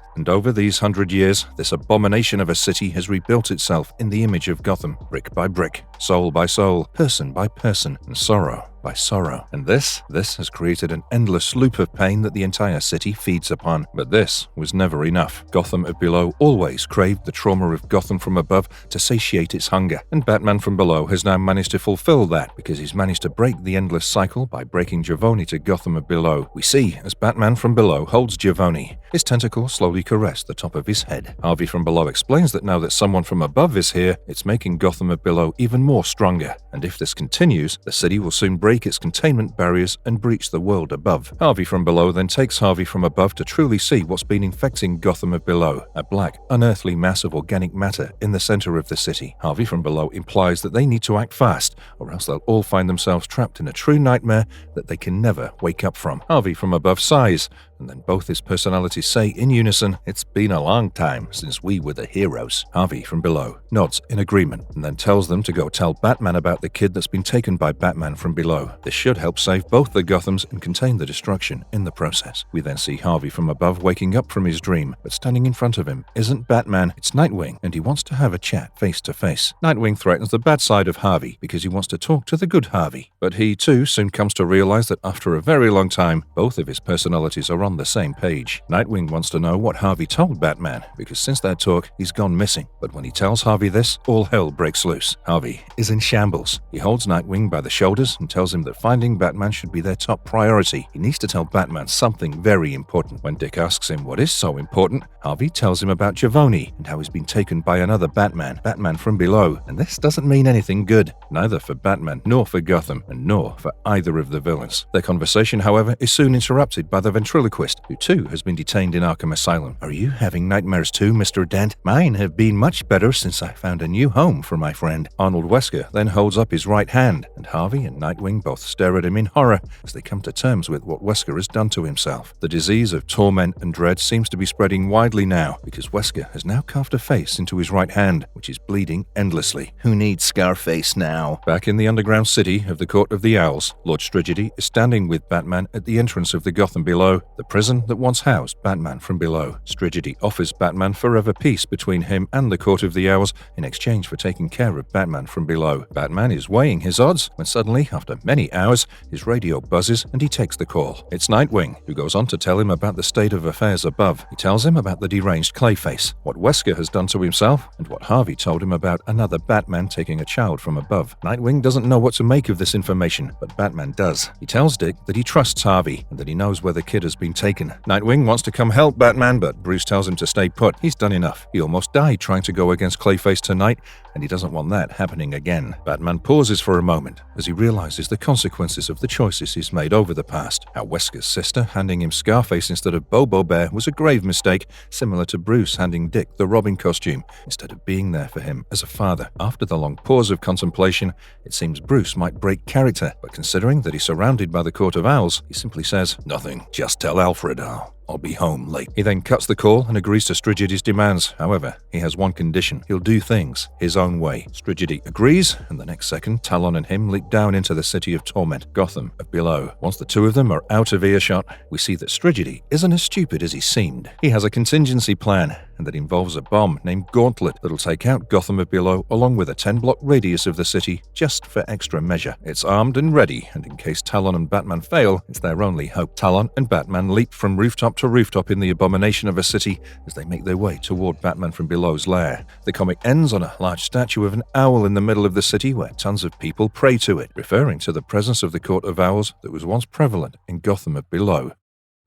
A: this abomination of a city has rebuilt itself in the image of Gotham, brick by brick, soul by soul, person by person, and sorrow by sorrow. And this has created an endless loop of pain that the entire city feeds upon. But this was never enough. Gotham of Below always craved the trauma of Gotham from above to satiate its hunger, and Batman from below has now managed to fulfill that because he's managed to break the endless cycle by breaking Javon to Gotham of Below. We see as Batman from below holds Javon, his tentacles slowly caress the top of his head. Harvey from below explains that now that someone from above is here, it's making Gotham of Below even more stronger, and if this continues, the city will soon break its containment barriers and breach the world above. Harvey from below then takes Harvey from above to truly see what's been infecting Gotham of Below, a black, unearthly mass of organic matter in the center of the city. Harvey from below implies that they need to act fast, or else they'll all find themselves trapped in a true nightmare that they can never wake up from. Harvey from above sighs, and then both his personalities say in unison, "It's been a long time since we were the heroes." Harvey from below nods in agreement, and then tells them to go tell Batman about the kid that's been taken by Batman from below. This should help save both the Gothams and contain the destruction in the process. We then see Harvey from above waking up from his dream, but standing in front of him isn't Batman, it's Nightwing, and he wants to have a chat face to face. Nightwing threatens the bad side of Harvey because he wants to talk to the good Harvey, but he too soon comes to realize that after a very long time, both of his personalities are on the same page. Nightwing wants to know what Harvey told Batman, because since that talk, he's gone missing. But when he tells Harvey this, all hell breaks loose. Harvey is in shambles. He holds Nightwing by the shoulders and tells him that finding Batman should be their top priority. He needs to tell Batman something very important. When Dick asks him what is so important, Harvey tells him about Javon and how he's been taken by another Batman from below. And this doesn't mean anything good, neither for Batman nor for Gotham, and nor for either of the villains. Their conversation, however, is soon interrupted by the ventriloquist, who too has been detained in Arkham Asylum. "Are you having nightmares too, Mr. Dent? Mine have been much better since I found a new home for my friend." Arnold Wesker then holds up his right hand, and Harvey and Nightwing both stare at him in horror as they come to terms with what Wesker has done to himself. The disease of torment and dread seems to be spreading widely now, because Wesker has now carved a face into his right hand, which is bleeding endlessly. Who needs Scarface now? Back in the underground city of the Court of the Owls, Lord Strigety is standing with Batman at the entrance of the Gotham Below, the prison that once housed Batman from below. Strigety offers Batman forever peace between him and the Court of the Owls in exchange for taking care of Batman from below. Batman is weighing his odds when suddenly, after many hours, his radio buzzes and he takes the call. It's Nightwing, who goes on to tell him about the state of affairs above. He tells him about the deranged Clayface, what Wesker has done to himself, and what Harvey told him about another Batman taking a child from above. Nightwing doesn't know what to make of this information, but Batman does. He tells Dick that he trusts Harvey and that he knows where the kid has been been taken. Nightwing wants to come help Batman, but Bruce tells him to stay put. He's done enough. He almost died trying to go against Clayface tonight, and he doesn't want that happening again. Batman pauses for a moment as he realizes the consequences of the choices he's made over the past. How Wesker's sister handing him Scarface instead of Bobo Bear was a grave mistake, similar to Bruce handing Dick the Robin costume instead of being there for him as a father. After the long pause of contemplation, it seems Bruce might break character, but considering that he's surrounded by the Court of Owls, he simply says, "Nothing, just tell Alfred I'll be home late." He then cuts the call and agrees to Strigidi's demands. However, he has one condition. He'll do things his own way. Strigidi agrees, and the next second, Talon and him leap down into the city of torment, Gotham of below. Once the two of them are out of earshot, we see that Strigidi isn't as stupid as he seemed. He has a contingency plan, and that involves a bomb named Gauntlet that'll take out Gotham of below along with a 10-block radius of the city just for extra measure. It's armed and ready, and in case Talon and Batman fail, it's their only hope. Talon and Batman leap from rooftop to rooftop in the abomination of a city as they make their way toward Batman from below's lair. The comic ends on a large statue of an owl in the middle of the city where tons of people pray to it, referring to the presence of the Court of Owls that was once prevalent in Gotham of below.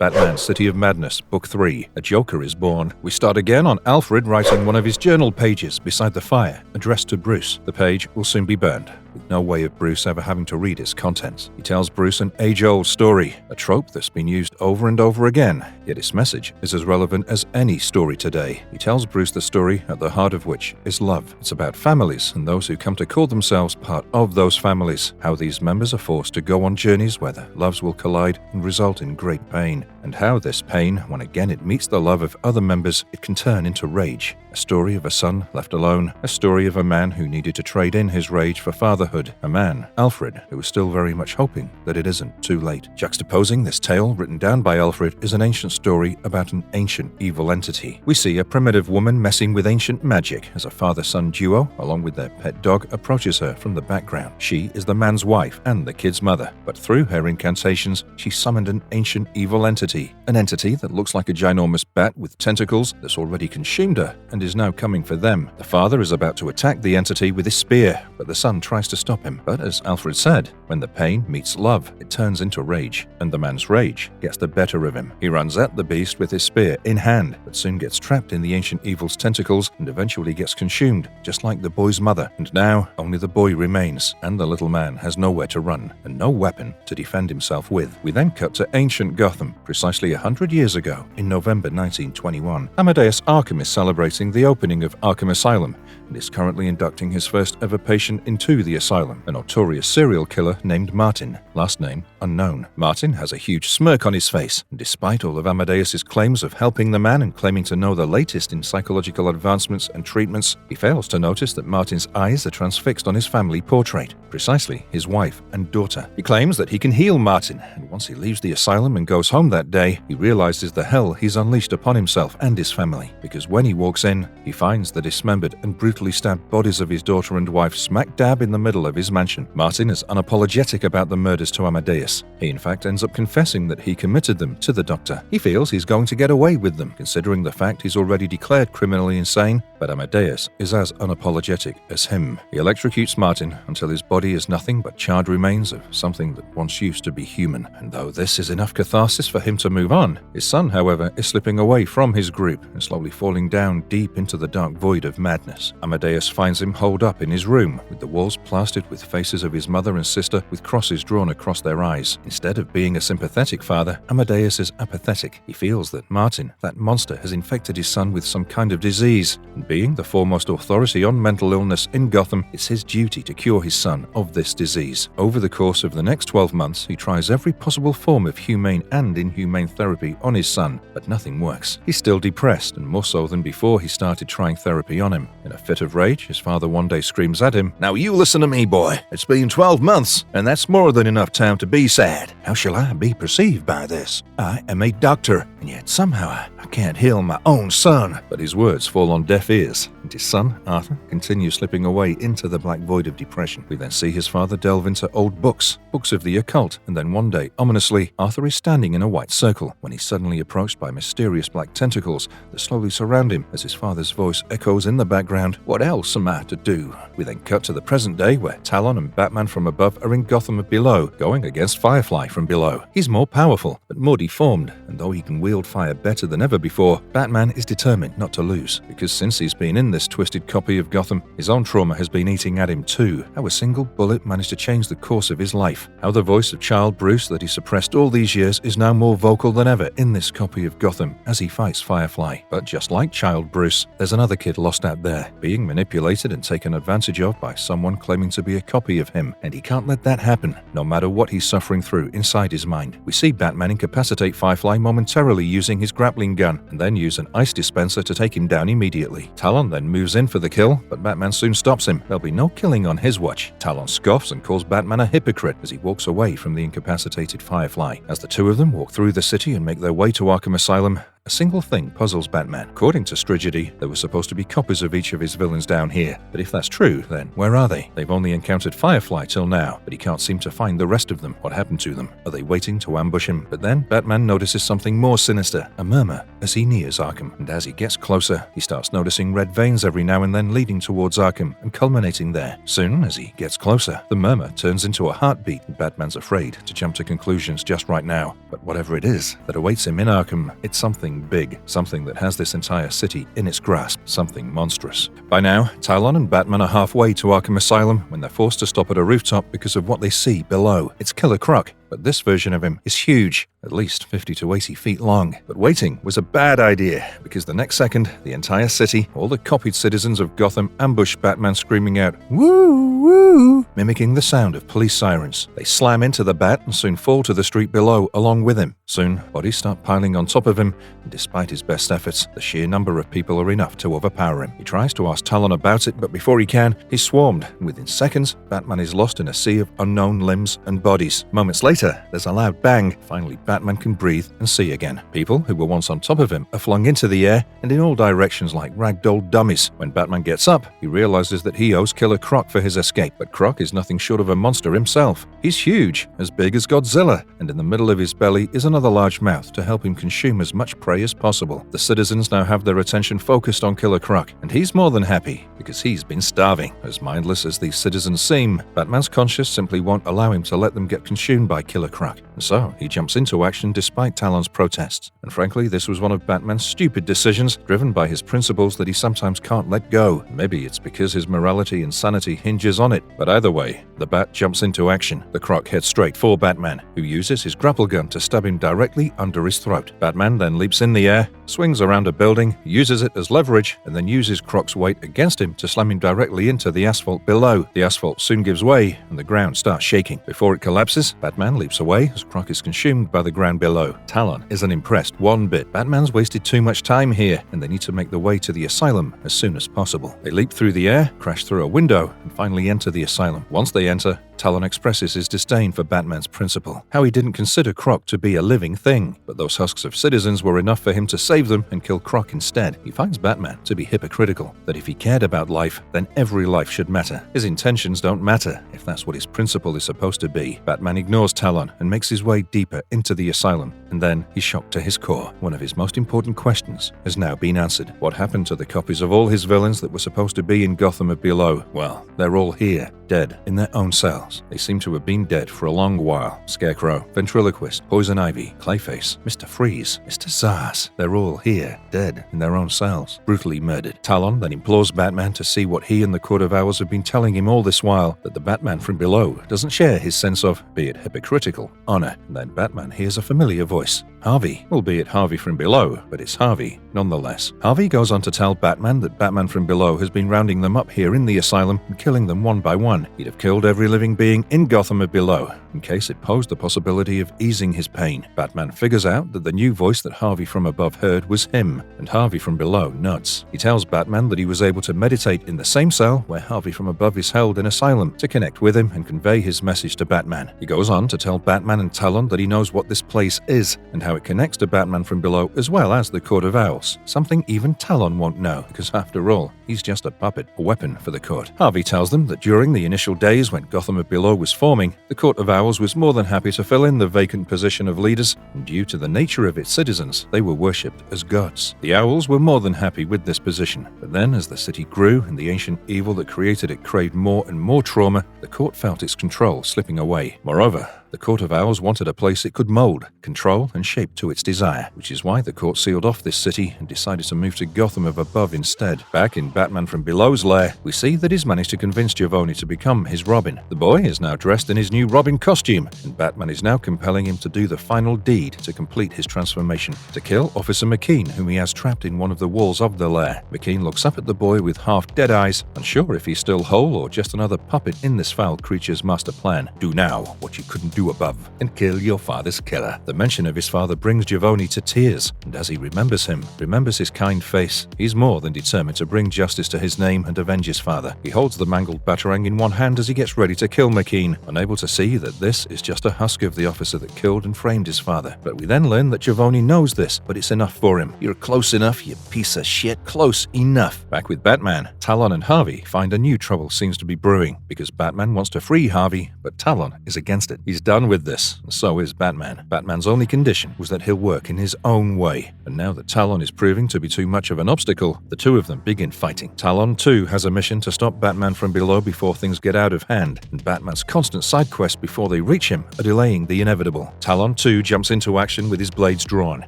A: Batman City of Madness, Book 3, A Joker is Born. We start again on Alfred writing one of his journal pages beside the fire, addressed to Bruce. The page will soon be burned, with no way of Bruce ever having to read its contents. He tells Bruce an age-old story, a trope that's been used over and over again, yet its message is as relevant as any story today. He tells Bruce the story at the heart of which is love. It's about families and those who come to call themselves part of those families, how these members are forced to go on journeys where their loves will collide and result in great pain, and how this pain, when again it meets the love of other members, it can turn into rage. A story of a son left alone, a story of a man who needed to trade in his rage for fatherhood, a man, Alfred, who is still very much hoping that it isn't too late. Juxtaposing this tale written down by Alfred is an ancient story about an ancient evil entity. We see a primitive woman messing with ancient magic as a father-son duo, along with their pet dog, approaches her from the background. She is the man's wife and the kid's mother, but through her incantations, she summoned an ancient evil entity, an entity that looks like a ginormous bat with tentacles that's already consumed her and is now coming for them. The father is about to attack the entity with his spear, but the son tries to stop him. But as Alfred said, when the pain meets love, it turns into rage, and the man's rage gets the better of him. He runs at the beast with his spear in hand, but soon gets trapped in the ancient evil's tentacles and eventually gets consumed, just like the boy's mother. And now, only the boy remains, and the little man has nowhere to run, and no weapon to defend himself with. We then cut to ancient Gotham, precisely 100 years ago, in November 1921. Amadeus Arkham is celebrating the opening of Arkham Asylum, and is currently inducting his first ever patient into the asylum, a notorious serial killer named Martin, last name unknown. Martin has a huge smirk on his face, and despite all of Amadeus's claims of helping the man and claiming to know the latest in psychological advancements and treatments, he fails to notice that Martin's eyes are transfixed on his family portrait, precisely his wife and daughter. He claims that he can heal Martin, and once he leaves the asylum and goes home that day, he realizes the hell he's unleashed upon himself and his family, because when he walks in, he finds the dismembered and brutally stabbed bodies of his daughter and wife smack dab in the middle of his mansion. Martin is unapologetic about the murders to Amadeus. He in fact ends up confessing that he committed them to the doctor. He feels he's going to get away with them, considering the fact he's already declared criminally insane, but Amadeus is as unapologetic as him. He electrocutes Martin until his body is nothing but charred remains of something that once used to be human. And though this is enough catharsis for him to move on, his son, however, is slipping away from his group and slowly falling down deep into the dark void of madness. Amadeus finds him holed up in his room, with the walls plastered with faces of his mother and sister with crosses drawn across their eyes. Instead of being a sympathetic father, Amadeus is apathetic. He feels that Martin, that monster, has infected his son with some kind of disease, and being the foremost authority on mental illness in Gotham, it's his duty to cure his son of this disease. Over the course of the next 12 months, he tries every possible form of humane and inhumane therapy on his son, but nothing works. He's still depressed, and more so than before he started trying therapy on him. In a fit of rage, his father one day screams at him, "Now you listen to me, boy. It's been 12 months, and that's more than enough time to be sad. How shall I be perceived by this? I am a doctor, and yet somehow I can't heal my own son." But his words fall on deaf ears. and his son, Arthur, continues slipping away into the black void of depression. We then see his father delve into old books of the occult, and then one day, ominously, Arthur is standing in a white circle when he's suddenly approached by mysterious black tentacles that slowly surround him as his father's voice echoes in the background, "What else am I to do?" We then cut to the present day where Talon and Batman from above are in Gotham below, going against Firefly from below. He's more powerful, but more deformed, and though he can wield fire better than ever before, Batman is determined not to lose, because since he's been in this twisted copy of Gotham, his own trauma has been eating at him too. How a single bullet managed to change the course of his life. How the voice of child Bruce that he suppressed all these years is now more vocal than ever in this copy of Gotham as he fights Firefly. But just like child Bruce, there's another kid lost out there, being manipulated and taken advantage of by someone claiming to be a copy of him, and he can't let that happen, no matter what he's suffering through inside his mind. We see Batman incapacitate Firefly momentarily using his grappling gun, and then use an ice dispenser to take him down immediately. Talon then moves in for the kill, but Batman soon stops him. There'll be no killing on his watch. Talon scoffs and calls Batman a hypocrite as he walks away from the incapacitated Firefly. As the two of them walk through the city and make their way to Arkham Asylum, a single thing puzzles Batman. According to Strigedy, there were supposed to be copies of each of his villains down here, but if that's true, then where are they? They've only encountered Firefly till now, but he can't seem to find the rest of them. What happened to them? Are they waiting to ambush him? But then, Batman notices something more sinister, a murmur, as he nears Arkham, and as he gets closer, he starts noticing red veins every now and then leading towards Arkham and culminating there. Soon, as he gets closer, the murmur turns into a heartbeat, and Batman's afraid to jump to conclusions just right now. But whatever it is that awaits him in Arkham, it's something big, something that has this entire city in its grasp, something monstrous. By now, Talon and Batman are halfway to Arkham Asylum when they're forced to stop at a rooftop because of what they see below. It's Killer Croc, but this version of him is huge, at least 50 to 80 feet long. But waiting was a bad idea, because the next second, the entire city, all the copied citizens of Gotham, ambush Batman screaming out, "Woo, woo," mimicking the sound of police sirens. They slam into the Bat and soon fall to the street below along with him. Soon, bodies start piling on top of him, and despite his best efforts, the sheer number of people are enough to overpower him. He tries to ask Talon about it, but before he can, he's swarmed, and within seconds, Batman is lost in a sea of unknown limbs and bodies. Moments later, there's a loud bang. Finally, Batman can breathe and see again. People who were once on top of him are flung into the air and in all directions like ragdoll dummies. When Batman gets up, he realizes that he owes Killer Croc for his escape, but Croc is nothing short of a monster himself. He's huge, as big as Godzilla, and in the middle of his belly is another large mouth to help him consume as much prey as possible. The citizens now have their attention focused on Killer Croc, and he's more than happy, because he's been starving. As mindless as these citizens seem, Batman's conscience simply won't allow him to let them get consumed by Killer Croc, and so he jumps into action despite Talon's protests. And frankly, this was one of Batman's stupid decisions, driven by his principles that he sometimes can't let go. Maybe it's because his morality and sanity hinges on it, but either way, the Bat jumps into action. The Croc heads straight for Batman, who uses his grapple gun to stab him directly under his throat. Batman then leaps in the air, swings around a building, uses it as leverage, and then uses Croc's weight against him to slam him directly into the asphalt below. The asphalt soon gives way, and the ground starts shaking. Before it collapses, Batman leaps away as Croc is consumed by the ground below. Talon isn't impressed one bit. Batman's wasted too much time here, and they need to make their way to the asylum as soon as possible. They leap through the air, crash through a window, and finally enter the asylum. Once they enter, Talon expresses his disdain for Batman's principle, how he didn't consider Croc to be a living thing, but those husks of citizens were enough for him to save them and kill Croc instead. He finds Batman to be hypocritical, that if he cared about life, then every life should matter. His intentions don't matter, if that's what his principle is supposed to be. Batman ignores Talon and makes his way deeper into the asylum, and then he's shocked to his core. One of his most important questions has now been answered. What happened to the copies of all his villains that were supposed to be in Gotham below? Well, they're all here, dead, in their own cells. They seem to have been dead for a long while. Scarecrow, Ventriloquist, Poison Ivy, Clayface, Mr. Freeze, Mr. Zsasz. They're all here, dead, in their own cells, brutally murdered. Talon then implores Batman to see what he and the Court of Owls have been telling him all this while, that the Batman from below doesn't share his sense of, be it hypocritical, honor. And then Batman hears a familiar voice. Harvey, albeit Harvey from below, but it's Harvey nonetheless. Harvey goes on to tell Batman that Batman from below has been rounding them up here in the asylum and killing them one by one. He'd have killed every living being in Gotham below, in case it posed the possibility of easing his pain. Batman figures out that the new voice that Harvey from above heard was him, and Harvey from below nods. He tells Batman that he was able to meditate in the same cell where Harvey from above is held in asylum to connect with him and convey his message to Batman. He goes on to tell Batman and Talon that he knows what this place is, and how how it connects to Batman from Below as well as the Court of Owls, something even Talon won't know, because after all, he's just a puppet, a weapon for the court. Harvey tells them that during the initial days when Gotham Below was forming, the Court of Owls was more than happy to fill in the vacant position of leaders, and due to the nature of its citizens, they were worshipped as gods. The Owls were more than happy with this position, but then as the city grew and the ancient evil that created it craved more and more trauma, the court felt its control slipping away. Moreover, the Court of Owls wanted a place it could mold, control, and shape to its desire, which is why the court sealed off this city and decided to move to Gotham Above instead. Back in Batman from Below's lair, we see that he's managed to convince Javon to become his Robin. The boy is now dressed in his new Robin costume, and Batman is now compelling him to do the final deed to complete his transformation, to kill Officer McKean, whom he has trapped in one of the walls of the lair. McKean looks up at the boy with half-dead eyes, unsure if he's still whole or just another puppet in this foul creature's master plan. Do now what you couldn't do above, and kill your father's killer. The mention of his father brings Javon to tears, and as he remembers him, remembers his kind face, he's more than determined to bring justice to his name and avenge his father. He holds the mangled batarang in one hand as he gets ready to kill McKean, unable to see that this is just a husk of the officer that killed and framed his father. But we then learn that Javon knows this, but it's enough for him. You're close enough, you piece of shit. Close enough. Back with Batman, Talon and Harvey find a new trouble seems to be brewing, because Batman wants to free Harvey, but Talon is against it. He's done with this, and so is Batman. Batman's only condition was that he'll work in his own way, and now that Talon is proving to be too much of an obstacle, the two of them begin fighting. Talon, too, has a mission to stop Batman from Below before things get out of hand, and Batman's constant side quests before they reach him are delaying the inevitable. Talon, too, jumps into action with his blades drawn.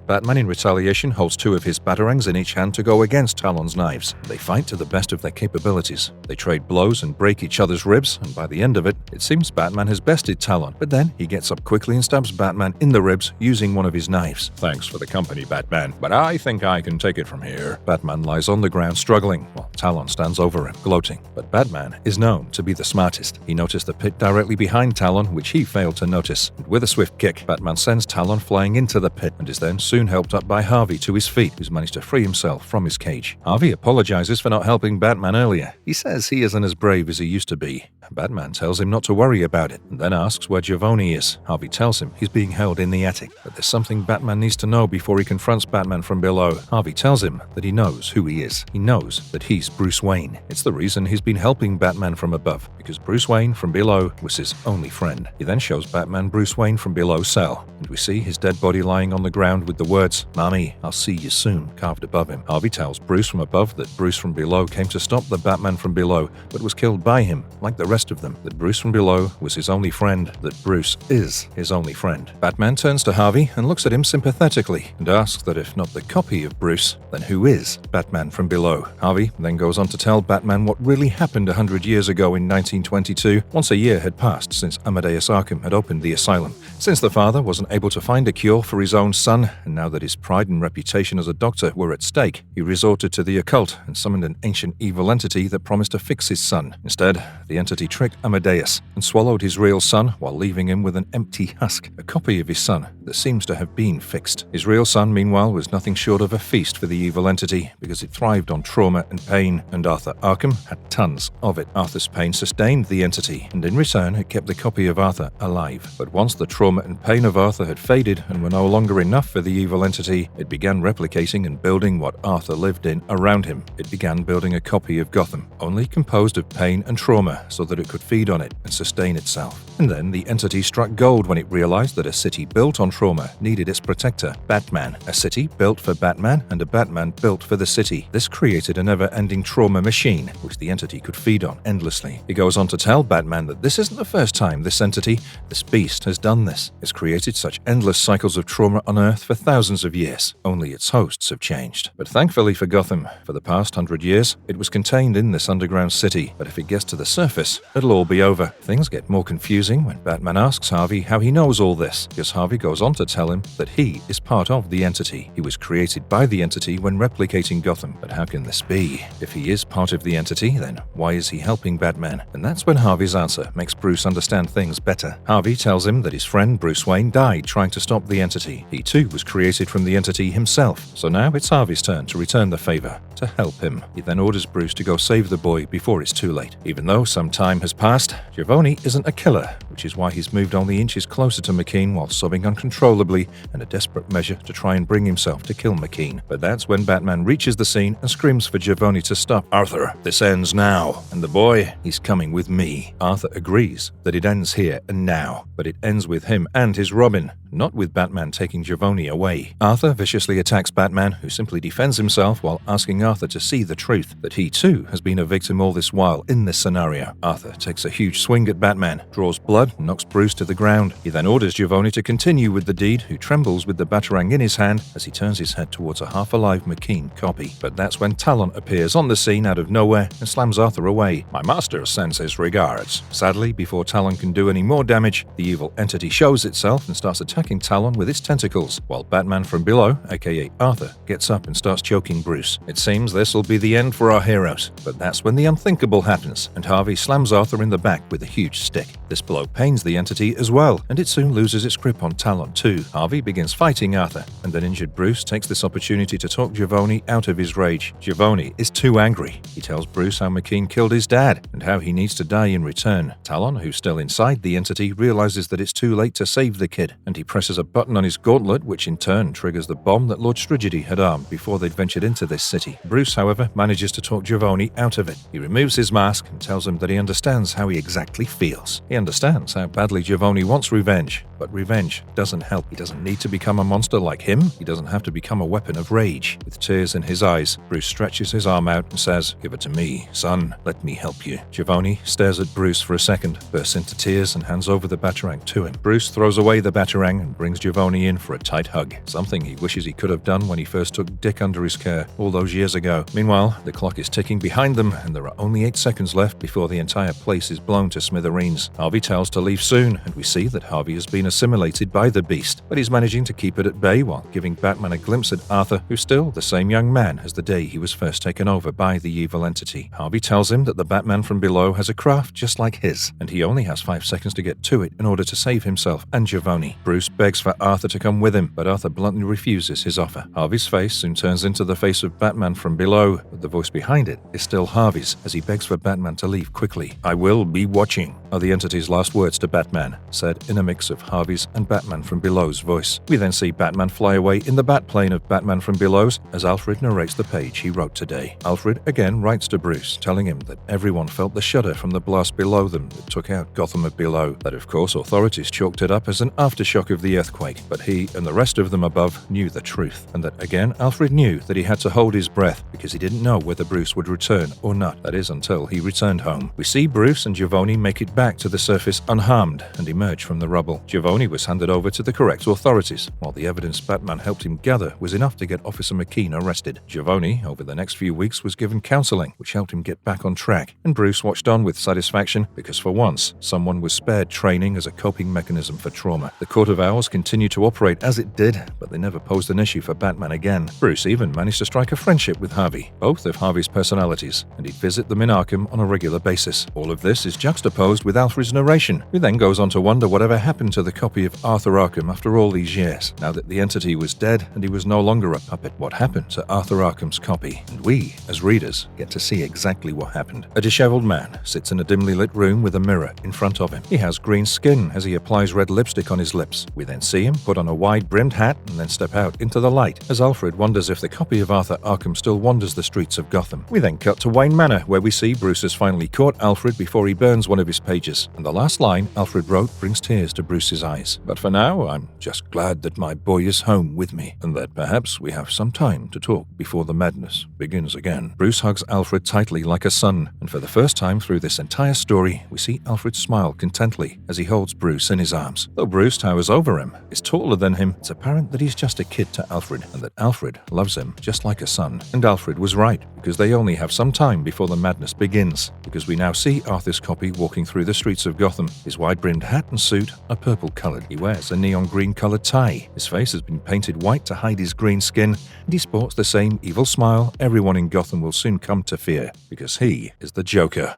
A: Batman, in retaliation, holds two of his batarangs in each hand to go against Talon's knives. They fight to the best of their capabilities. They trade blows and break each other's ribs, and by the end of it, it seems Batman has bested Talon, but then he gets up quickly and stabs Batman in the ribs using one of his knives. Thanks for the company, Batman, but I think I can take it from here. Batman lies on the ground struggling, while Talon stands over him, gloating. But Batman is known to be the smartest. He noticed the pit directly behind Talon, which he failed to notice, and with a swift kick, Batman sends Talon flying into the pit, and is then soon helped up by Harvey to his feet, who's managed to free himself from his cage. Harvey apologizes for not helping Batman earlier. He says he isn't as brave as he used to be. Batman tells him not to worry about it, and then asks where Javon is. Harvey tells him he's being held in the attic, but there's something Batman needs to know before he confronts Batman from below. Harvey tells him that he knows who he is. He knows that he's Bruce Wayne. It's the reason he's been helping Batman from above, because Bruce Wayne from below was his only friend. He then shows Batman Bruce Wayne from below's cell, and we see his dead body lying on the ground with the words, "Mommy, I'll see you soon," carved above him. Harvey tells Bruce from above that Bruce from below came to stop the Batman from below, but was killed by him, like the rest of them, that Bruce from below was his only friend, that Bruce is his only friend. Batman turns to Harvey and looks at him sympathetically, and asks that if not the copy of Bruce, then who is Batman from below? Harvey then goes on to tell Batman what really happened 100 years ago in 1922, once a year had passed since Amadeus Arkham had opened the asylum. Since the father wasn't able to find a cure for his own son, and now that his pride and reputation as a doctor were at stake, he resorted to the occult and summoned an ancient evil entity that promised to fix his son. Instead, the entity tricked Amadeus and swallowed his real son while leaving him with an empty husk, a copy of his son that seems to have been fixed. His real son, meanwhile, was nothing short of a feast for the evil entity because it thrived on trauma and pain, and Arthur Arkham had tons of it. Arthur's pain sustained the entity, and in return it kept the copy of Arthur alive. But once the trauma and pain of Arthur had faded and were no longer enough for the evil entity, it began replicating and building what Arthur lived in around him. It began building a copy of Gotham, only composed of pain and trauma so that it could feed on it and sustain itself. And then the entity struck gold when it realized that a city built on trauma needed its protector, Batman. A city built for Batman and a Batman built for the city. This created a never-ending trauma machine, which the entity could feed on endlessly. He goes on to tell Batman that this isn't the first time this entity, this beast, has done this. It's created such endless cycles of trauma on Earth for thousands of years. Only its hosts have changed. But thankfully for Gotham, for the past 100 years, it was contained in this underground city. But if it gets to the surface, it'll all be over. Things get more confusing when Batman asks Harvey how he knows all this, because Harvey goes on to tell him that he is part of the entity. He was created by the entity when replicating Gotham. But how can this be? If he is part of the entity, then why is he helping Batman? And that's when Harvey's answer makes Bruce understand things better. Harvey tells him that his friend Bruce Wayne died trying to stop the entity. He too was created from the entity himself. So now it's Harvey's turn to return the favor, to help him. He then orders Bruce to go save the boy before it's too late. Even though some time has passed, Javon isn't a killer, which is why he's moved only inches closer to McKean while sobbing uncontrollably in a desperate measure to try and bring himself to kill McKean. But that's when Batman reaches the scene and screams for Javon to stop. "Arthur, this ends now. And the boy, he's coming with me." Arthur agrees that it ends here and now, but it ends with him and his Robin, not with Batman taking Javon away. Arthur viciously attacks Batman, who simply defends himself while asking Arthur to see the truth, that he too has been a victim all this while in this scenario. Arthur takes a huge swing at Batman, draws blood, and knocks Bruce to the ground. He then orders Javon to continue with the deed, who trembles with the batarang in his hand as he turns his head towards a half-alive McKean copy. But that's when Talon appears on the scene out of nowhere and slams Arthur away. "My master sends his regards." Sadly, before Talon can do any more damage, the evil entity shows itself and starts attacking Talon with its tentacles, while Batman from below, aka Arthur, gets up and starts choking Bruce. It seems this will be the end for our heroes, but that's when the unthinkable happens, and Harvey slams Arthur in the back with a huge stick. This blow pains the entity as well, and it soon loses its grip on Talon too. Harvey begins fighting Arthur, and then injured Bruce takes this opportunity to talk Javon out of his rage. Javon is too angry. He tells Bruce how McKean killed his dad, and how he needs to die in return. Talon, who's still inside the entity, realizes that it's too late to save the kid, and he presses a button on his gauntlet, which in turn triggers the bomb that Lord Strigedy had armed before they'd ventured into this city. Bruce, however, manages to talk Javon out of it. He removes his mask and tells him that he understands how he exactly feels. He understands how badly Javon wants revenge, but revenge doesn't help. He doesn't need to become a monster like him. He doesn't have to become a weapon of rage. With tears in his eyes, Bruce stretches his arm out and says, "Give it to me, son. Let me help you." Javon stares at Bruce for a second, bursts into tears and hands over the batarang to him. Bruce throws away the batarang and brings Javon in for a tight hug, something he wishes he could have done when he first took Dick under his care all those years ago. Meanwhile, the clock is ticking behind them, and there are only 8 seconds left before the entire place is blown to smithereens. Harvey tells to leave soon, and we see that Harvey has been assimilated by the beast, but he's managing to keep it at bay while giving Batman a glimpse at Arthur, who's still the same young man as the day he was first taken over by the evil entity. Harvey tells him that the Batman from below has a craft just like his, and he only has 5 seconds to get to it in order to save himself and Javon. Bruce begs for Arthur to come with him, but Arthur bluntly refuses his offer. Harvey's face soon turns into the face of Batman from below, but the voice behind it is still Harvey's as he begs for Batman to leave quickly. "I will be watching," are the entity's last words to Batman, said in a mix of Harvey's and Batman from below's voice. We then see Batman fly away in the Batplane of Batman from below's as Alfred narrates the page he wrote today. Alfred again writes to Bruce, telling him that everyone felt the shudder from the blast below them that took out Gotham of below, that of course authorities chalked it up as an aftershock of the earthquake, but he and the rest of them above knew the truth, and that again Alfred knew that he had to hold his breath because he didn't know whether Bruce would return or not, that is until he returned home. We see Bruce and Javon make it back to the surface unharmed and emerge from the rubble. Javon was handed over to the correct authorities, while the evidence Batman helped him gather was enough to get Officer McKean arrested. Javon, over the next few weeks, was given counseling, which helped him get back on track, and Bruce watched on with satisfaction because for once, someone was spared training as a coping mechanism for trauma. The Court of Owls continued to operate as it did, but they never posed an issue for Batman again. Bruce even managed to strike a friendship with Harvey, both of Harvey's personalities, and he'd visit them in Arkham on a regular basis. All of this is juxtaposed with Alfred's narration, who then goes on to wonder whatever happened to the copy of Arthur Arkham after all these years. Now that the entity was dead and he was no longer a puppet, what happened to Arthur Arkham's copy? And we, as readers, get to see exactly what happened. A disheveled man sits in a dimly lit room with a mirror in front of him. He has green skin as he applies red lipstick on his lips. We then see him put on a wide-brimmed hat and then step out into the light as Alfred wonders if the copy of Arthur Arkham still wanders the streets of Gotham. We then cut to Wayne Manor, where we see Bruce has finally caught Alfred before he burns one of his pages, and the last line Alfred wrote brings tears to Bruce's eyes. But for now, I'm just glad that my boy is home with me, and that perhaps we have some time to talk before the madness begins again. Bruce hugs Alfred tightly like a son, and for the first time through this entire story, we see Alfred smile contently as he holds Bruce in his arms. Though Bruce towers over him, is taller than him, it's apparent that he's just a kid to Alfred, and that Alfred loves him just like a son. And Alfred was right, because they only have some time before the madness begins, because we now see Arthur's copy walking through the streets of Gotham. His wide-brimmed hat and suit are purple colored. He wears a neon green colored tie. His face has been painted white to hide his green skin, and he sports the same evil smile everyone in Gotham will soon come to fear, because he is the Joker.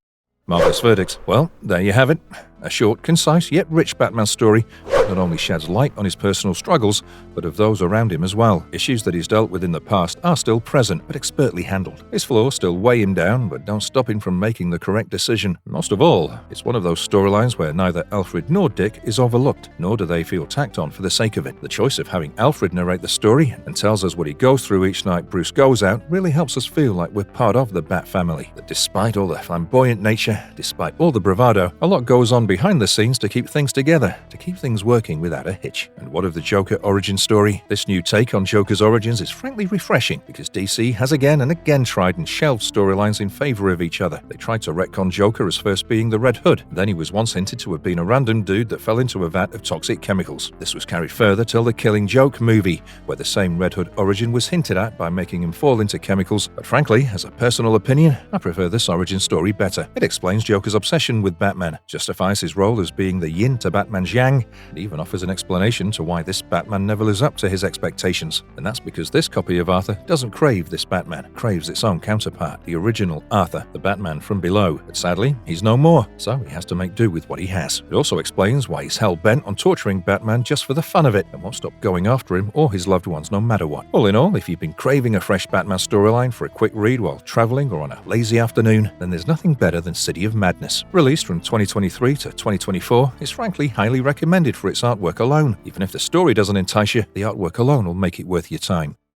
A: Marvelous verdict. Well, there you have it. A short, concise, yet rich Batman story that not only sheds light on his personal struggles, but of those around him as well. Issues that he's dealt with in the past are still present, but expertly handled. His flaws still weigh him down, but don't stop him from making the correct decision. Most of all, it's one of those storylines where neither Alfred nor Dick is overlooked, nor do they feel tacked on for the sake of it. The choice of having Alfred narrate the story and tells us what he goes through each night Bruce goes out really helps us feel like we're part of the Bat family. That despite all the flamboyant nature, despite all the bravado, a lot goes on behind the scenes to keep things together, to keep things working without a hitch. And what of the Joker origin story? This new take on Joker's origins is frankly refreshing, because DC has again and again tried and shelved storylines in favor of each other. They tried to retcon Joker as first being the Red Hood, then he was once hinted to have been a random dude that fell into a vat of toxic chemicals. This was carried further till the Killing Joke movie, where the same Red Hood origin was hinted at by making him fall into chemicals, but frankly, as a personal opinion, I prefer this origin story better. It explains Joker's obsession with Batman, justifies his role as being the yin to Batman's yang, and even offers an explanation to why this Batman never lives up to his expectations. And that's because this copy of Arthur doesn't crave this Batman, it craves its own counterpart, the original Arthur, the Batman from below. But sadly, he's no more, so he has to make do with what he has. It also explains why he's hell-bent on torturing Batman just for the fun of it, and won't stop going after him or his loved ones no matter what. All in all, if you've been craving a fresh Batman storyline for a quick read while traveling or on a lazy afternoon, then there's nothing better than City of Madness. Released from 2023 to 2024, it's frankly highly recommended for its artwork alone. Even if the story doesn't entice you, the artwork alone will make it worth your time.